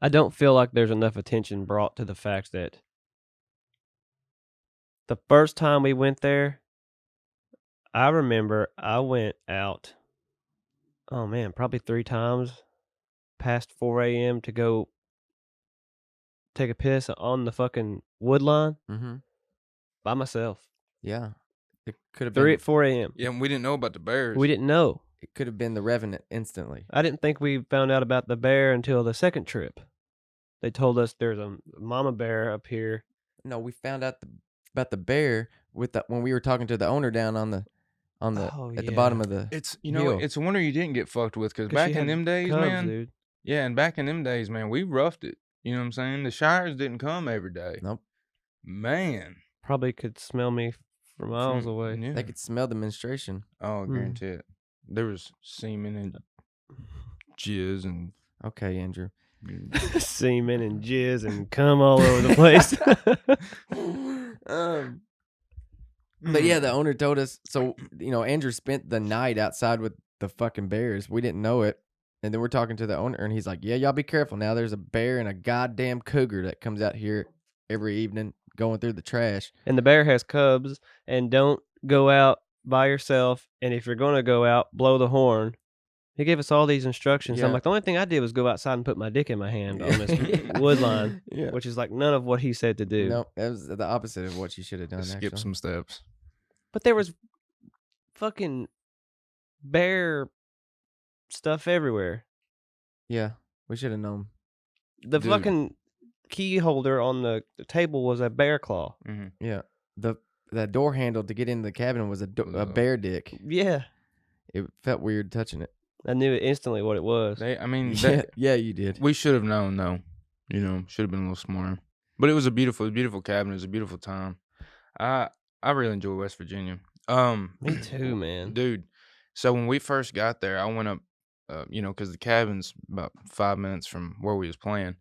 I don't feel like there's enough attention brought to the fact that the first time we went there, I remember I went out, oh man, probably 3 times past 4 a.m. to go take a piss on the fucking wood line Mm-hmm. by myself. Yeah. It could have 3 been. at 4 a.m. Yeah, and we didn't know about the bears. We didn't know. It could have been the Revenant instantly. I didn't think we found out about the bear until the second trip. They told us there's a mama bear up here. No, we found out about the bear when we were talking to the owner down on the Oh, at the yeah. bottom of the. It's hill. it's a wonder you didn't get fucked with, because 'Cause back she in had them days, cubs, man. dude. Yeah, and back in them days, man, we roughed it. You know what I'm saying? The Shires didn't come every day. Nope. Man. Probably could smell me from miles away. Yeah. They could smell the menstruation. Oh, I Hmm. guarantee it. There was semen and jizz and Okay, Andrew. Semen and jizz and cum all over the place. But yeah, the owner told us. So Andrew spent the night outside with the fucking bears. We didn't know it And then we're talking to the owner, and he's like, "Yeah, y'all be careful now. There's a bear and a goddamn cougar that comes out here every evening going through the trash." And the bear has cubs, and don't go out by yourself. And if you're going to go out, blow the horn. He gave us all these instructions. Yeah. I'm like, the only thing I did was go outside and put my dick in my hand on this wood line, Yeah. which is like none of what he said to do. No, that was the opposite of what you should have done. Skip actually. some steps. But there was fucking bear stuff everywhere. Yeah, we should have known. The Dude. fucking key holder on the table was a bear claw. Mm-hmm. Yeah, the door handle to get into the cabin was a bear dick. Yeah. It felt weird touching it. I knew instantly what it was. Yeah, you did. We should have known, though. You know, should have been a little smarter. But it was a beautiful cabin. It was a beautiful time. I really enjoy West Virginia. Me too, man. Dude. So when we first got there, I went up, because the cabin's about 5 minutes from where we was playing.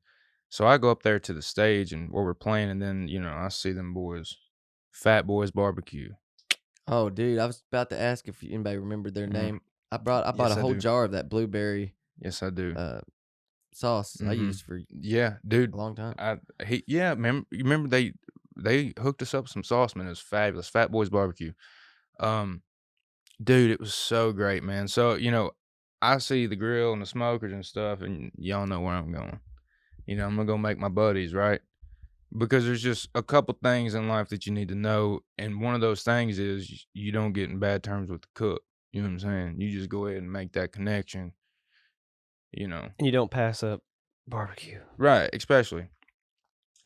So I go up there to the stage and where we're playing, and then I see them boys, Fat Boys Barbecue. Oh, dude, I was about to ask if anybody remembered their name. I bought Yes, a I whole do. jar of that blueberry Yes, I do. sauce I Mhm. used for Yeah, dude. a long time. Remember they hooked us up with some sauce, man. It was fabulous. Fat Boys Barbecue. Dude, it was so great, man. So, I see the grill and the smokers and stuff, and y'all know where I'm going. I'm gonna go make my buddies, right? Because there's just a couple things in life that you need to know, and one of those things is you don't get in bad terms with the cook. You know what I'm saying? You just go ahead and make that connection. And you don't pass up barbecue. Right, especially.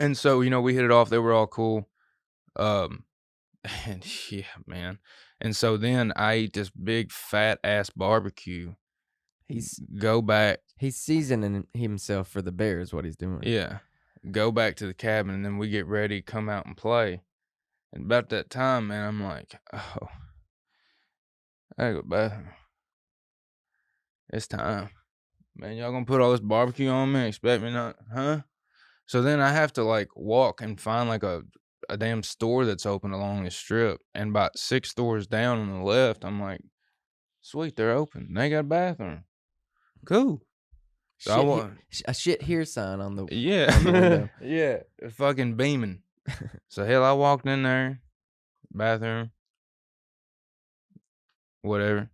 And so, we hit it off. They were all cool. And yeah, man. And so then I eat this big fat ass barbecue. Go back. He's seasoning himself for the bear is what he's doing. Yeah. Go back to the cabin, and then we get ready, come out and play. And about that time, man, I'm like, oh, I gotta go to the bathroom. It's time. Man, y'all gonna put all this barbecue on me? Expect me not, huh? So then I have to walk and find a damn store that's open along the strip. And about 6 stores down on the left, I'm like, sweet, they're open. They got a bathroom. Cool. So a shit here sign on the yeah, on the window. yeah, fucking beaming. So hell, I walked in there, bathroom, whatever.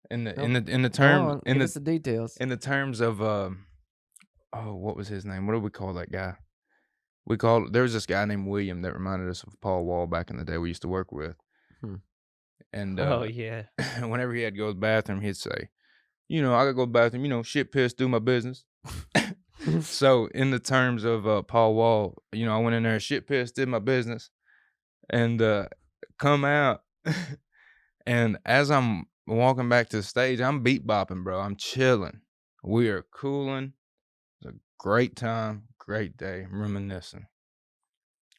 In the Give us the details. in the terms of what was his name? What do we call that guy? There was this guy named William that reminded us of Paul Wall back in the day we used to work with. And Oh yeah. whenever he had to go to the bathroom, he'd say, I gotta go to the bathroom, shit piss, do my business. So in the terms of Paul Wall, I went in there, shit piss, did my business, and come out. And as I'm walking back to the stage, I'm beat bopping, bro. I'm chilling. We are cooling. It's a great time, great day, reminiscing.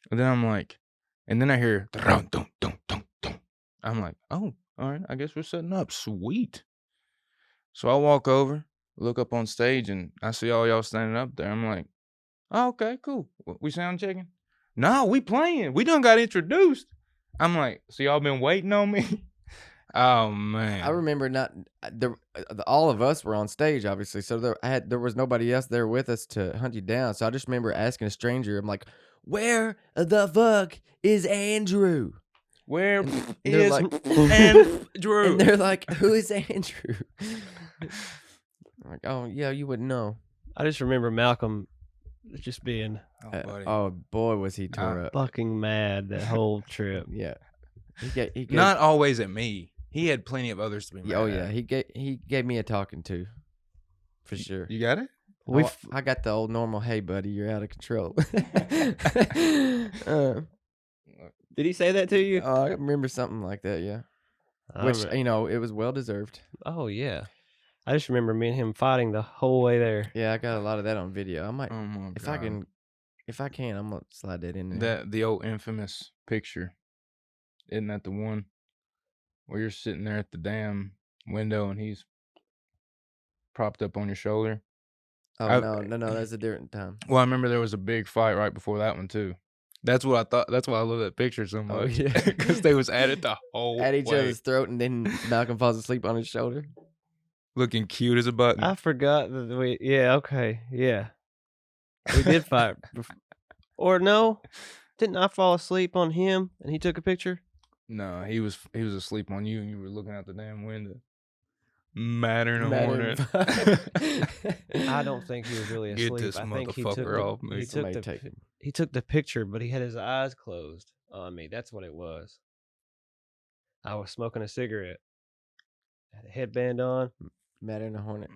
And then I'm like, and then I hear, dun, dun, dun, dun, dun. I'm like, oh, all right, I guess we're setting up. Sweet. So I walk over, look up on stage, and I see all y'all standing up there. I'm like, oh, okay, cool. We sound checking? No, we playing. We done got introduced. I'm like, so y'all been waiting on me? Oh, man. I remember all of us were on stage, obviously, so there was nobody else there with us to hunt you down. So I just remember asking a stranger, I'm like, where the fuck is Andrew? Where they're is like- Andrew? And they're like, who is Andrew? I'm like, oh, yeah, you wouldn't know. I just remember Malcolm just being Oh, buddy. Oh, boy, was he tore up. fucking mad that whole trip. Yeah. He gave, Not always at me. He had plenty of others to be mad Oh, yeah. at. He gave me a talking to, for sure. You got it? I got the old normal, hey, buddy, you're out of control. Did he say that to you? I remember something like that, yeah. I Which, remember- it was well-deserved. Oh yeah. I just remember me and him fighting the whole way there. Yeah, I got a lot of that on video. I might, Oh, my if God. I can, I'm going to slide that in there. The old infamous picture. Isn't that the one where you're sitting there at the damn window and he's propped up on your shoulder? Oh, no, that's a different time. Well, I remember there was a big fight right before that one too. That's what I thought. That's why I love that picture so much. Oh, yeah. Because they was at it the whole At each way. other's throat, and then Malcolm falls asleep on his shoulder. looking cute as a button. I forgot that we. Yeah. Okay. Yeah. We did fight. Or no? Didn't I fall asleep on him and he took a picture? No, he was asleep on you, and you were looking out the damn window. Madder than a Madder hornet. I don't think he was really Get asleep. this I think motherfucker off me. he took the picture, but he had his eyes closed on me. That's what it was. I was smoking a cigarette. Had a headband on. Madder than a hornet.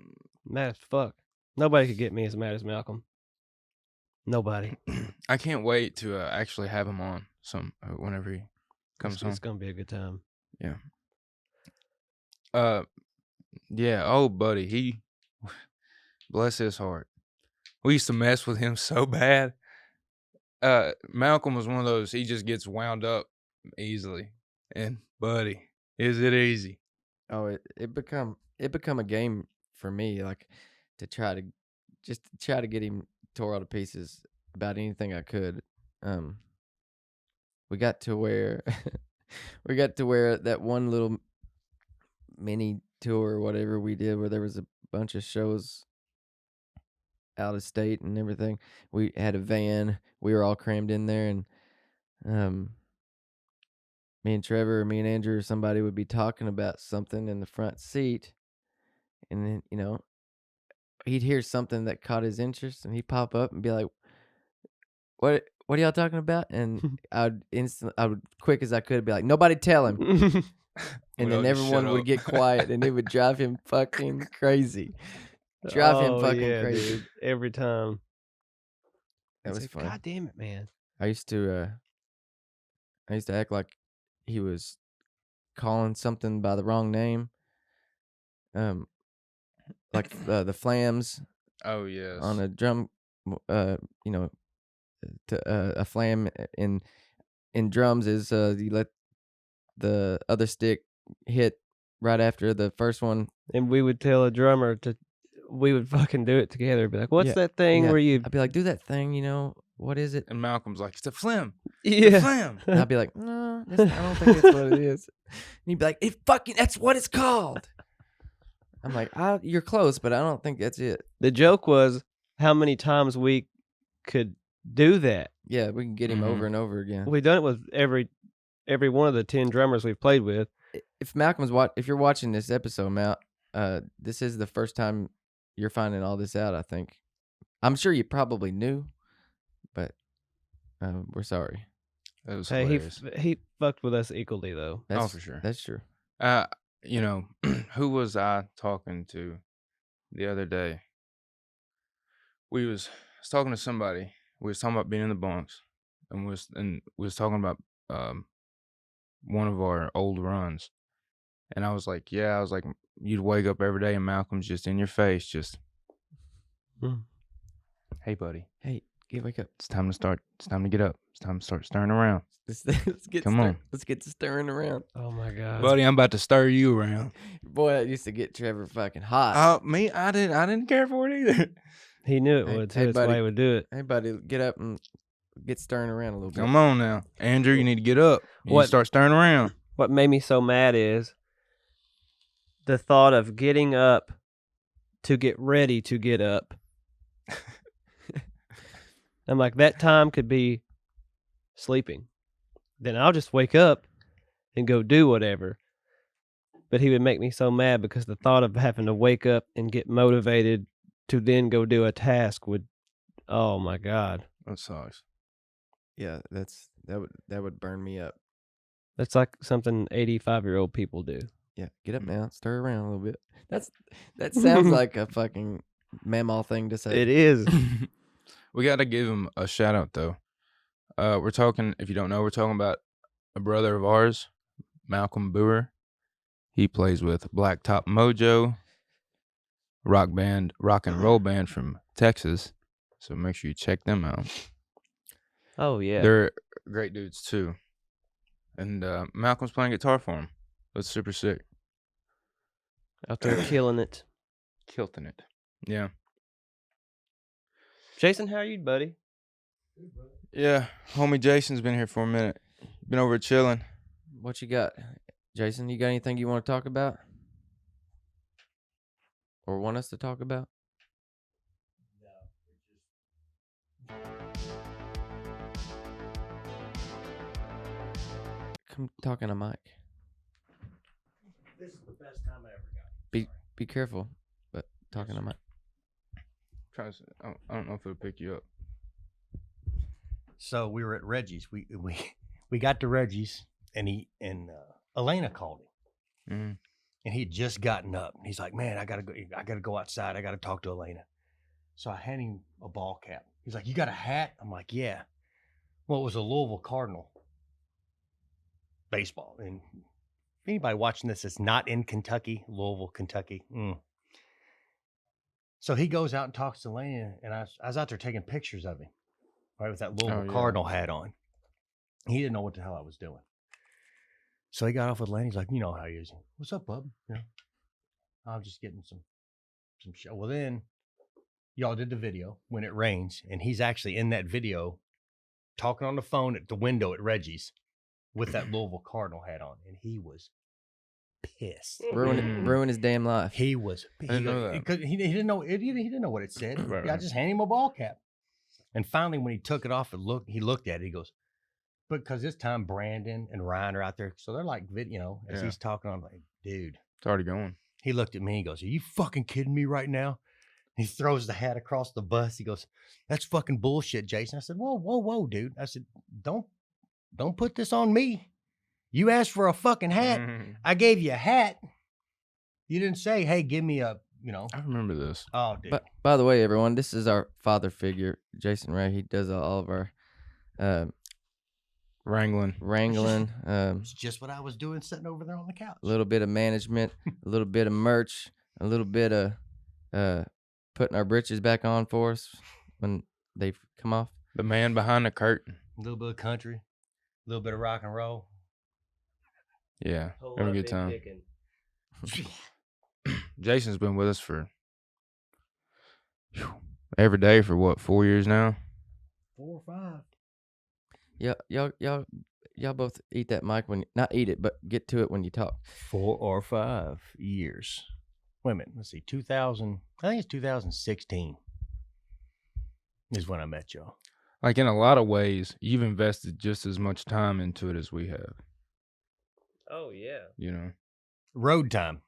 Mad as fuck. Nobody could get me as mad as Malcolm. Nobody. I can't wait to actually have him on whenever he comes on. It's gonna be a good time. Yeah. Yeah. Oh, buddy, he bless his heart. We used to mess with him so bad. Malcolm was one of those. He just gets wound up easily. And buddy, is it easy? Oh, it become a game for me, like to try to get him tore all to pieces about anything I could. We got to where that one little mini tour or whatever we did, where there was a bunch of shows out of state and everything. We had a van. We were all crammed in there, and me and Trevor or me and Andrew or somebody would be talking about something in the front seat, and then he'd hear something that caught his interest, and he'd pop up and be like, what are y'all talking about? And I would quick as I could be like, nobody tell him. And then everyone would get quiet, and it would drive him fucking crazy. Crazy. Dude, every time. That was fun. God damn it, man. I used to act like he was calling something by the wrong name. Like the flams. Oh yes. On a drum, a flam in drums is you let the other stick hit right after the first one, and we would tell a drummer we would fucking do it together. Be like, what's that thing where you? I'd be like, do that thing, what is it? And Malcolm's like, it's a flam. Yeah. It's a flam. And I'd be like, no, I don't think that's what it is. And he'd be like, that's what it's called. I'm like, you're close, but I don't think that's it. The joke was how many times we could do that. Yeah, we can get him over and over again. We've done it with every one of the 10 drummers we've played with. If you're watching this episode, Mal, this is the first time you're finding all this out, I think. I'm sure you probably knew, but we're sorry. That was hilarious. He fucked with us equally, though. Oh, for sure. That's true. Who was I talking to the other day? I was talking to somebody. We was talking about being in the bunks, and we was talking about one of our old runs. And I was like, you'd wake up every day and Malcolm's just in your face, just, hey, buddy. Hey, wake up. It's time to start. It's time to get up. It's time to start stirring around. Come on. Let's get to stirring around. Oh, my God. Buddy, I'm about to stir you around. Boy, that used to get Trevor fucking hot. Me? I didn't care for it either. He knew it would, too. That's why he would do it. Hey, buddy, get up and get stirring around a little bit. Come on now. Andrew, you need to get up. You need to start stirring around. What made me so mad is the thought of getting up to get ready to get up. I'm like, that time could be sleeping. Then I'll just wake up and go do whatever. But he would make me so mad because the thought of having to wake up and get motivated to then go do a task would, oh my God. That sucks. Yeah, that would burn me up. That's like something 85-year-old people do. Yeah, get up now, stir around a little bit. That sounds like a fucking mammal thing to say. It is. We got to give him a shout out though. We're talking, if you don't know, we're talking about a brother of ours, Malcolm Boer. He plays with Blacktop Mojo, rock and roll band from Texas. So make sure you check them out. Oh yeah, they're great dudes too. And Malcolm's playing guitar for him. That's super sick. Out there killing it. Kilting it. Yeah. Jason, how are you, buddy? Yeah, homie Jason's been here for a minute. Been over chilling. What you got, Jason? You got anything you want to talk about? or want us to talk about? Come talk in a mic. This is the best time I ever got. Be careful, but talk in a mic. I don't know if it'll pick you up. So we were at Reggie's. We got to Reggie's, and Elena called him, Mm-hmm. and he had just gotten up. He's like, "Man, I gotta go outside. I gotta talk to Elena." So I hand him a ball cap. He's like, "You got a hat?" I'm like, "Yeah." Well, it was a Louisville Cardinal baseball, and if anybody watching this is not in Kentucky, Louisville, Kentucky. So he goes out and talks to Elena, and I was out there taking pictures of him, right, with that Louisville Cardinal hat on. He didn't know what the hell I was doing. So he got off with Elena. He's like, "You know how he is. What's up, bub? Yeah, I'm just getting some show." Well, then y'all did the video when it rains, and he's actually in that video talking on the phone at the window at Reggie's with that Louisville Cardinal hat on, and he was pissed. Ruin his damn life. He was. I didn't know that. Because he didn't know. He didn't know what it said. Right, I right. just handed him a ball cap, and finally, when he took it off and he looked at it. He goes, because this time Brandon and Ryan are out there, so they're like, as he's talking, I'm like, dude, It's already going. He looked at me. He goes, "Are you fucking kidding me right now?" He throws the hat across the bus. He goes, "That's fucking bullshit, Jason." I said, "Whoa, dude." I said, Don't put this on me. You asked for a fucking hat. I gave you a hat. You didn't say, "Hey, give me a," I remember this. Oh, dude. But by the way, everyone, this is our father figure, Jason Ray. He does all of our Wrangling. It's just what I was doing sitting over there on the couch. A little bit of management, a little bit of merch, a little bit of putting our britches back on for us when they come off. The man behind the curtain. A little bit of country, a little bit of rock and roll. Yeah. Whole Have a lot of good big time. picking. Jason's been with us for every day for what, 4 years now? 4 or 5. Yeah, y'all both eat that mic when not eat it, but get to it when you talk. 4 or 5 years. Wait a minute. Let's see. 2000. I think it's 2016 is when I met y'all. Like, in a lot of ways, you've invested just as much time into it as we have, Oh yeah. you know? Road time.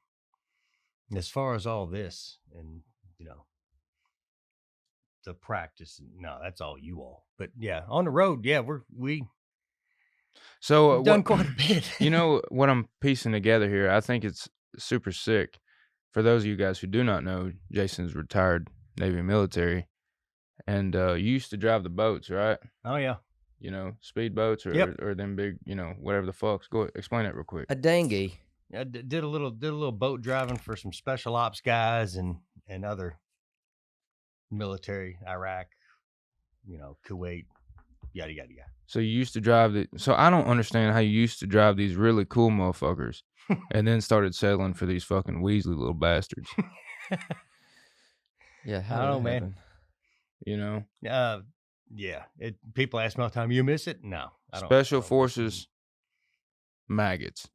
As far as all this and, the practice, no, that's all you all. But yeah, on the road, yeah, we've So, done quite a bit. you know what I'm piecing together here? I think it's super sick. For those of you guys who do not know, Jason's retired Navy military, and you used to drive the boats, right? Oh, yeah. Speed boats or Yep. or them big, whatever the fucks. Go explain it real quick. A dinghy. I did a little boat driving for some special ops guys and other military, Iraq, Kuwait, yada, yada, yada. So you used to drive so I don't understand how you used to drive these really cool motherfuckers and then started settling for these fucking Weasley little bastards, Yeah, how I did don't know, that man. happen? Yeah. People ask me all the time, "You miss it?" No. I don't. Special I don't Forces maggots.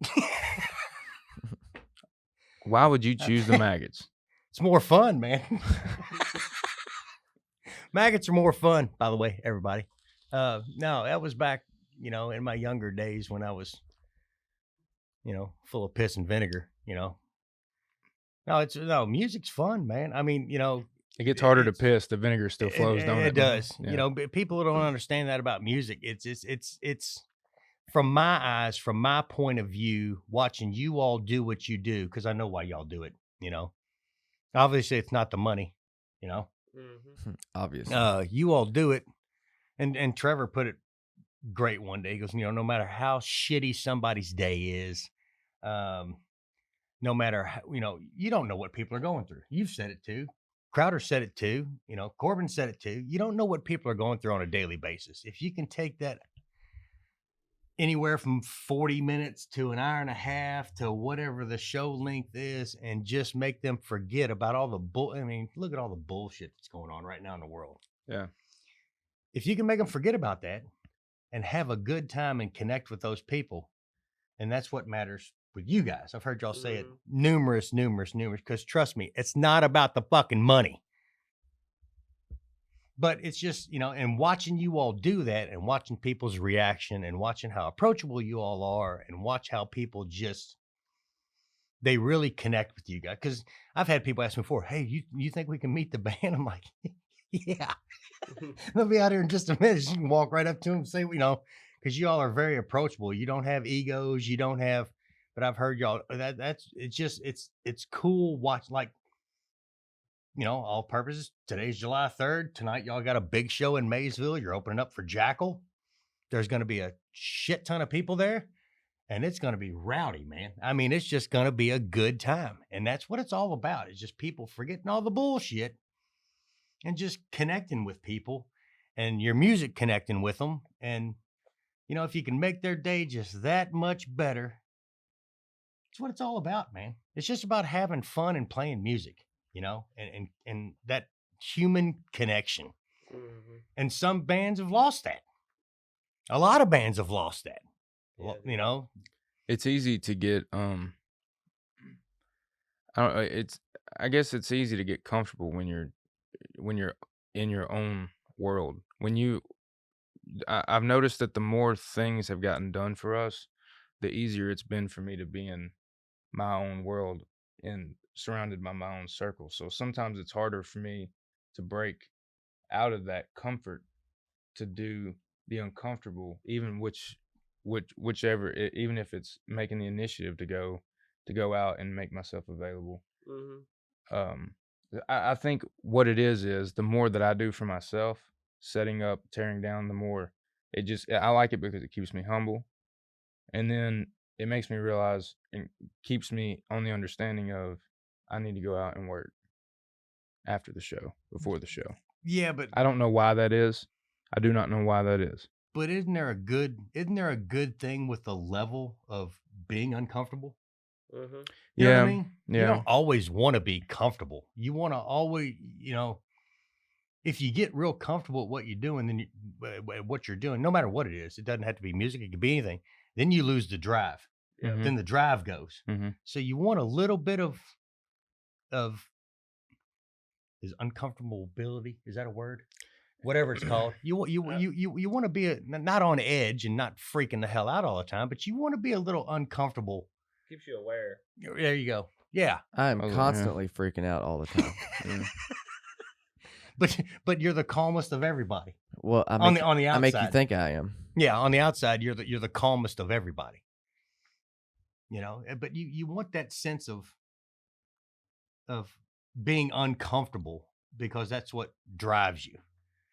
Why would you choose the maggots? It's more fun, man. Maggots are more fun, by the way, everybody. No, that was back, in my younger days when I was, full of piss and vinegar, No, music's fun, man. I mean, It gets harder to it's- piss. The vinegar still flows, don't it? It does. Yeah. But people don't understand that about music. It's from my eyes, from my point of view, watching you all do what you do, because I know why y'all do it, Obviously, it's not the money, Mm-hmm. Obviously. You all do it. And Trevor put it great one day. He goes, no matter how shitty somebody's day is, no matter how, you don't know what people are going through. You've said it too. Crowder said it too. Corbin said it too. You don't know what people are going through on a daily basis. If you can take that anywhere from 40 minutes to an hour and a half to whatever the show length is and just make them forget about all the look at all the bullshit that's going on right now in the world. Yeah. If you can make them forget about that and have a good time and connect with those people, and that's what matters with you guys. I've heard y'all say it Mhm. numerous, because trust me, it's not about the fucking money. But it's just, and watching you all do that and watching people's reaction and watching how approachable you all are and watch how people they really connect with you guys. Because I've had people ask me before, hey, you think we can meet the band? I'm like, yeah. They'll be out here in just a minute. You can walk right up to them and say, because you all are very approachable. You don't have egos. You don't have, but I've heard y'all it's cool. Watch all purposes. Today's July 3rd. Tonight, y'all got a big show in Maysville. You're opening up for Jackyl. There's going to be a shit ton of people there, and it's going to be rowdy, man. I mean, it's just going to be a good time. And that's what it's all about. It's just people forgetting all the bullshit and just connecting with people and your music connecting with them. And, if you can make their day just that much better, it's what it's all about, man. It's just about having fun and playing music, and that human connection. Mhm. And some bands have lost that. A lot of bands have lost that. Yeah, Well, It's easy to get I guess it's easy to get comfortable when you're in your own world. I've noticed that the more things have gotten done for us, the easier it's been for me to be in my own world and surrounded by my own circle. So sometimes it's harder for me to break out of that comfort to do the uncomfortable, even whichever, even if it's making the initiative to go out and make myself available. Mhm. Um, I think what it is the more that I do for myself, setting up, tearing down, the more I like it because it keeps me humble, and then it makes me realize and keeps me on the understanding of I need to go out and work after the show, before the show. yeah, but I don't know why that is. I do not know why that is. isn't there a good thing with the level of being uncomfortable? Mhm. You know what I Yeah, mean? You yeah, don't always want to be comfortable. You want to always, if you get real comfortable at what you're doing, then what you're doing, no matter what it is, it doesn't have to be music. It could be anything. Then you lose the drive. Yeah. Mhm. Then the drive goes. Mhm. So you want a little bit of is uncomfortability. Is that a word? Whatever it's called. You want to be not on edge and not freaking the hell out all the time, but you want to be a little uncomfortable. Keeps you aware. There you go. Yeah. I am Oh, yeah. constantly freaking out all the time. Yeah. But you're the calmest of everybody. Well, On the I make you outside. think I am. Yeah, on the outside, you're the calmest of everybody. But you want that sense of being uncomfortable because that's what drives you.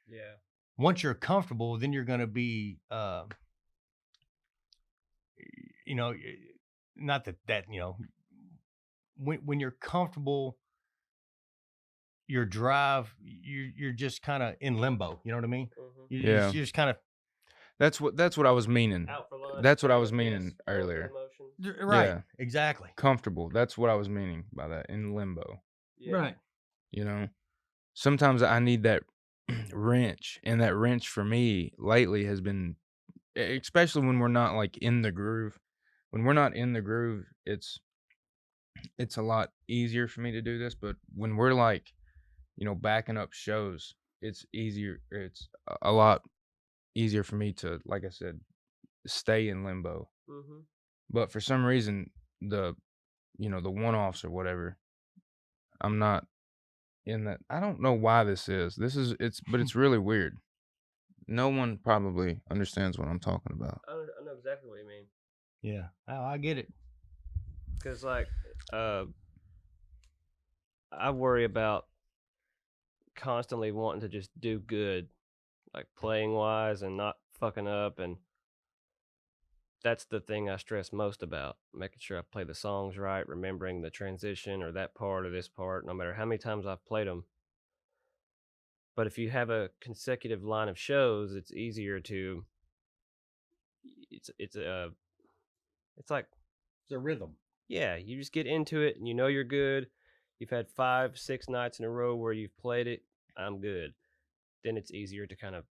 Yeah. Once you're comfortable, then you're going to be, not that when you're comfortable, your drive, you're just kind of in limbo. You know what I mean? Mhm. Yeah. You're just kind of That's what I was meaning. Out for lunch. That's what I playing was with meaning kids, going through earlier. the motions. right. Yeah. Exactly. Comfortable. That's what I was meaning by that. In limbo. Yeah. Right. You know, sometimes I need that wrench, and that wrench for me lately has been, especially when we're not like in the groove. When we're not in the groove, it's a lot easier for me to do this. But when we're like, backing up shows, it's easier. It's a lot easier for me to, like I said, stay in limbo. Mhm. But for some reason, the the one-offs or whatever, I'm not in that. I don't know why this is. But it's really weird. No one probably understands what I'm talking about. I know exactly what you mean. Yeah. Oh, I get it. Because I worry about constantly wanting to just do good, like playing wise and not fucking up, and that's the thing I stress most about, making sure I play the songs right, remembering the transition or that part or this part, no matter how many times I've played them. But if you have a consecutive line of shows, it's easier to. It's like, It's a rhythm. yeah, you just get into it and you know you're good. You've had 5-6 nights in a row where you've played it. I'm good. Then it's easier to kind of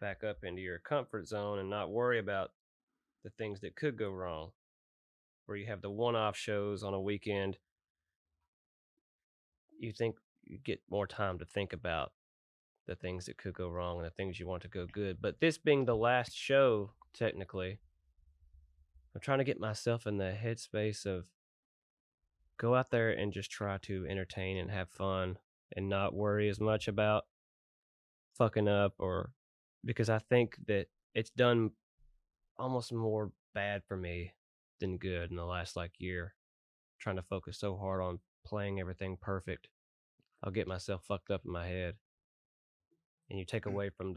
back up into your comfort zone and not worry about the things that could go wrong. where you have the one-off shows on a weekend, you think you get more time to think about the things that could go wrong and the things you want to go good. But this being the last show, technically, I'm trying to get myself in the headspace of go out there and just try to entertain and have fun and not worry as much about fucking up, or because I think that it's done almost more bad for me than good in the last year, trying to focus so hard on playing everything perfect. I'll get myself fucked up in my head, and you take away from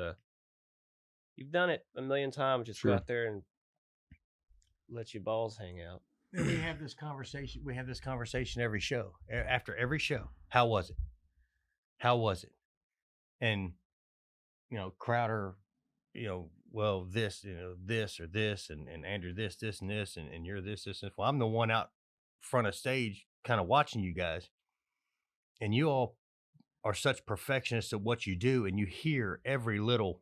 you've done it a million times, just go Sure. out there and let your balls hang out. And we have this conversation. We have this conversation every show. After every show, how was it? How was it? And Crowder, well, this, this or this, and Andrew this, and this, and you're this. Well, I'm the one out front of stage, kind of watching you guys, and you all are such perfectionists at what you do, and you hear every little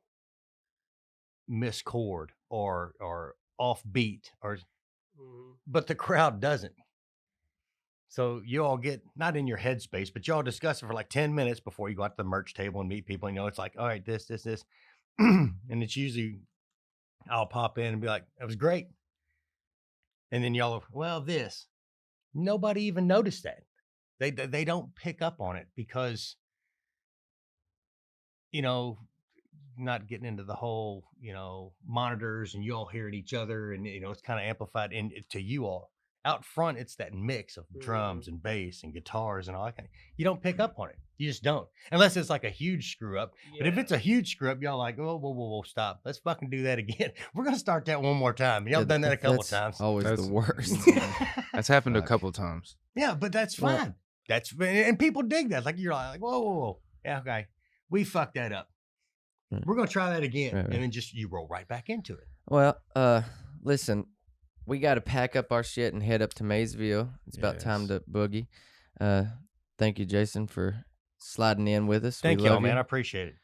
mischord or offbeat, but the crowd doesn't. So you all get not in your headspace, but y'all discuss it for 10 minutes before you go out to the merch table and meet people. It's like, all right, this. And it's usually I'll pop in and be like, that was great. And then y'all are, well, this. Nobody even noticed that. They don't pick up on it because, not getting into the whole, monitors and you all hearing each other and, it's kind of amplified to you all. Out front, it's that mix of drums and bass and guitars and all that kind of. You don't pick up on it. You just don't. Unless it's a huge screw up. Yeah. But if it's a huge screw up, y'all like, oh, whoa, stop. Let's fucking do that again. We're going to start that one more time. Y'all done that a couple times. Always the worst. That's happened a couple times. Yeah, but that's fine. And people dig that. You're like, whoa. Yeah, okay. We fucked that up. We're going to try that again. Right. And then you roll right back into it. Well, listen, we got to pack up our shit and head up to Maysville. It's about time to boogie. Thank you, Jason, for sliding in with us. Thank you, man. I appreciate it.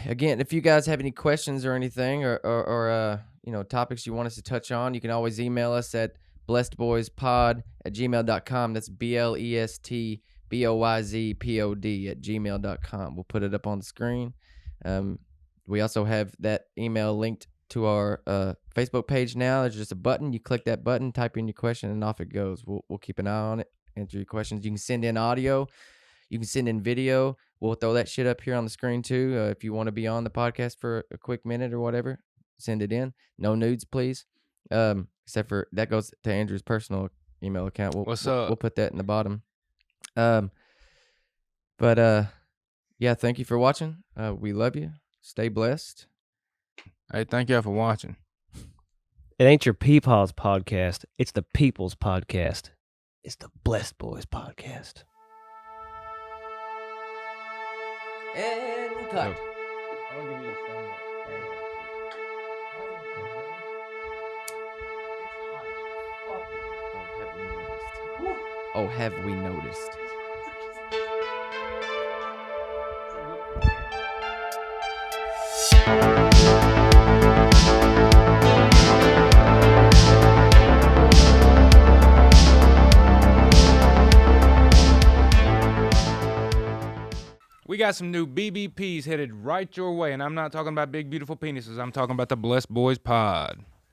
Again, if you guys have any questions or anything or topics you want us to touch on, you can always email us at blestboyspod@gmail.com. That's blestboyzpod@gmail.com. We'll put it up on the screen. We also have that email linked to our Facebook page now. There's just a button. You click that button, type in your question, and off it goes. We'll keep an eye on it, answer your questions. You can send in audio. You can send in video. We'll throw that shit up here on the screen too. If you want to be on the podcast for a quick minute or whatever, send it in. No nudes, please. Except for that goes to Andrew's personal email account. We'll put that in the bottom. Yeah, thank you for watching. We love you. Stay blessed. Hey, thank y'all for watching. It ain't your Peepaw's podcast. It's the People's Podcast. It's the Blest Boyz Podcast. And cut. I'll give you a thumbs up. Oh, have we noticed? We got some new BBPs headed right your way, and I'm not talking about big, beautiful penises. I'm talking about the Blest Boyz Pod.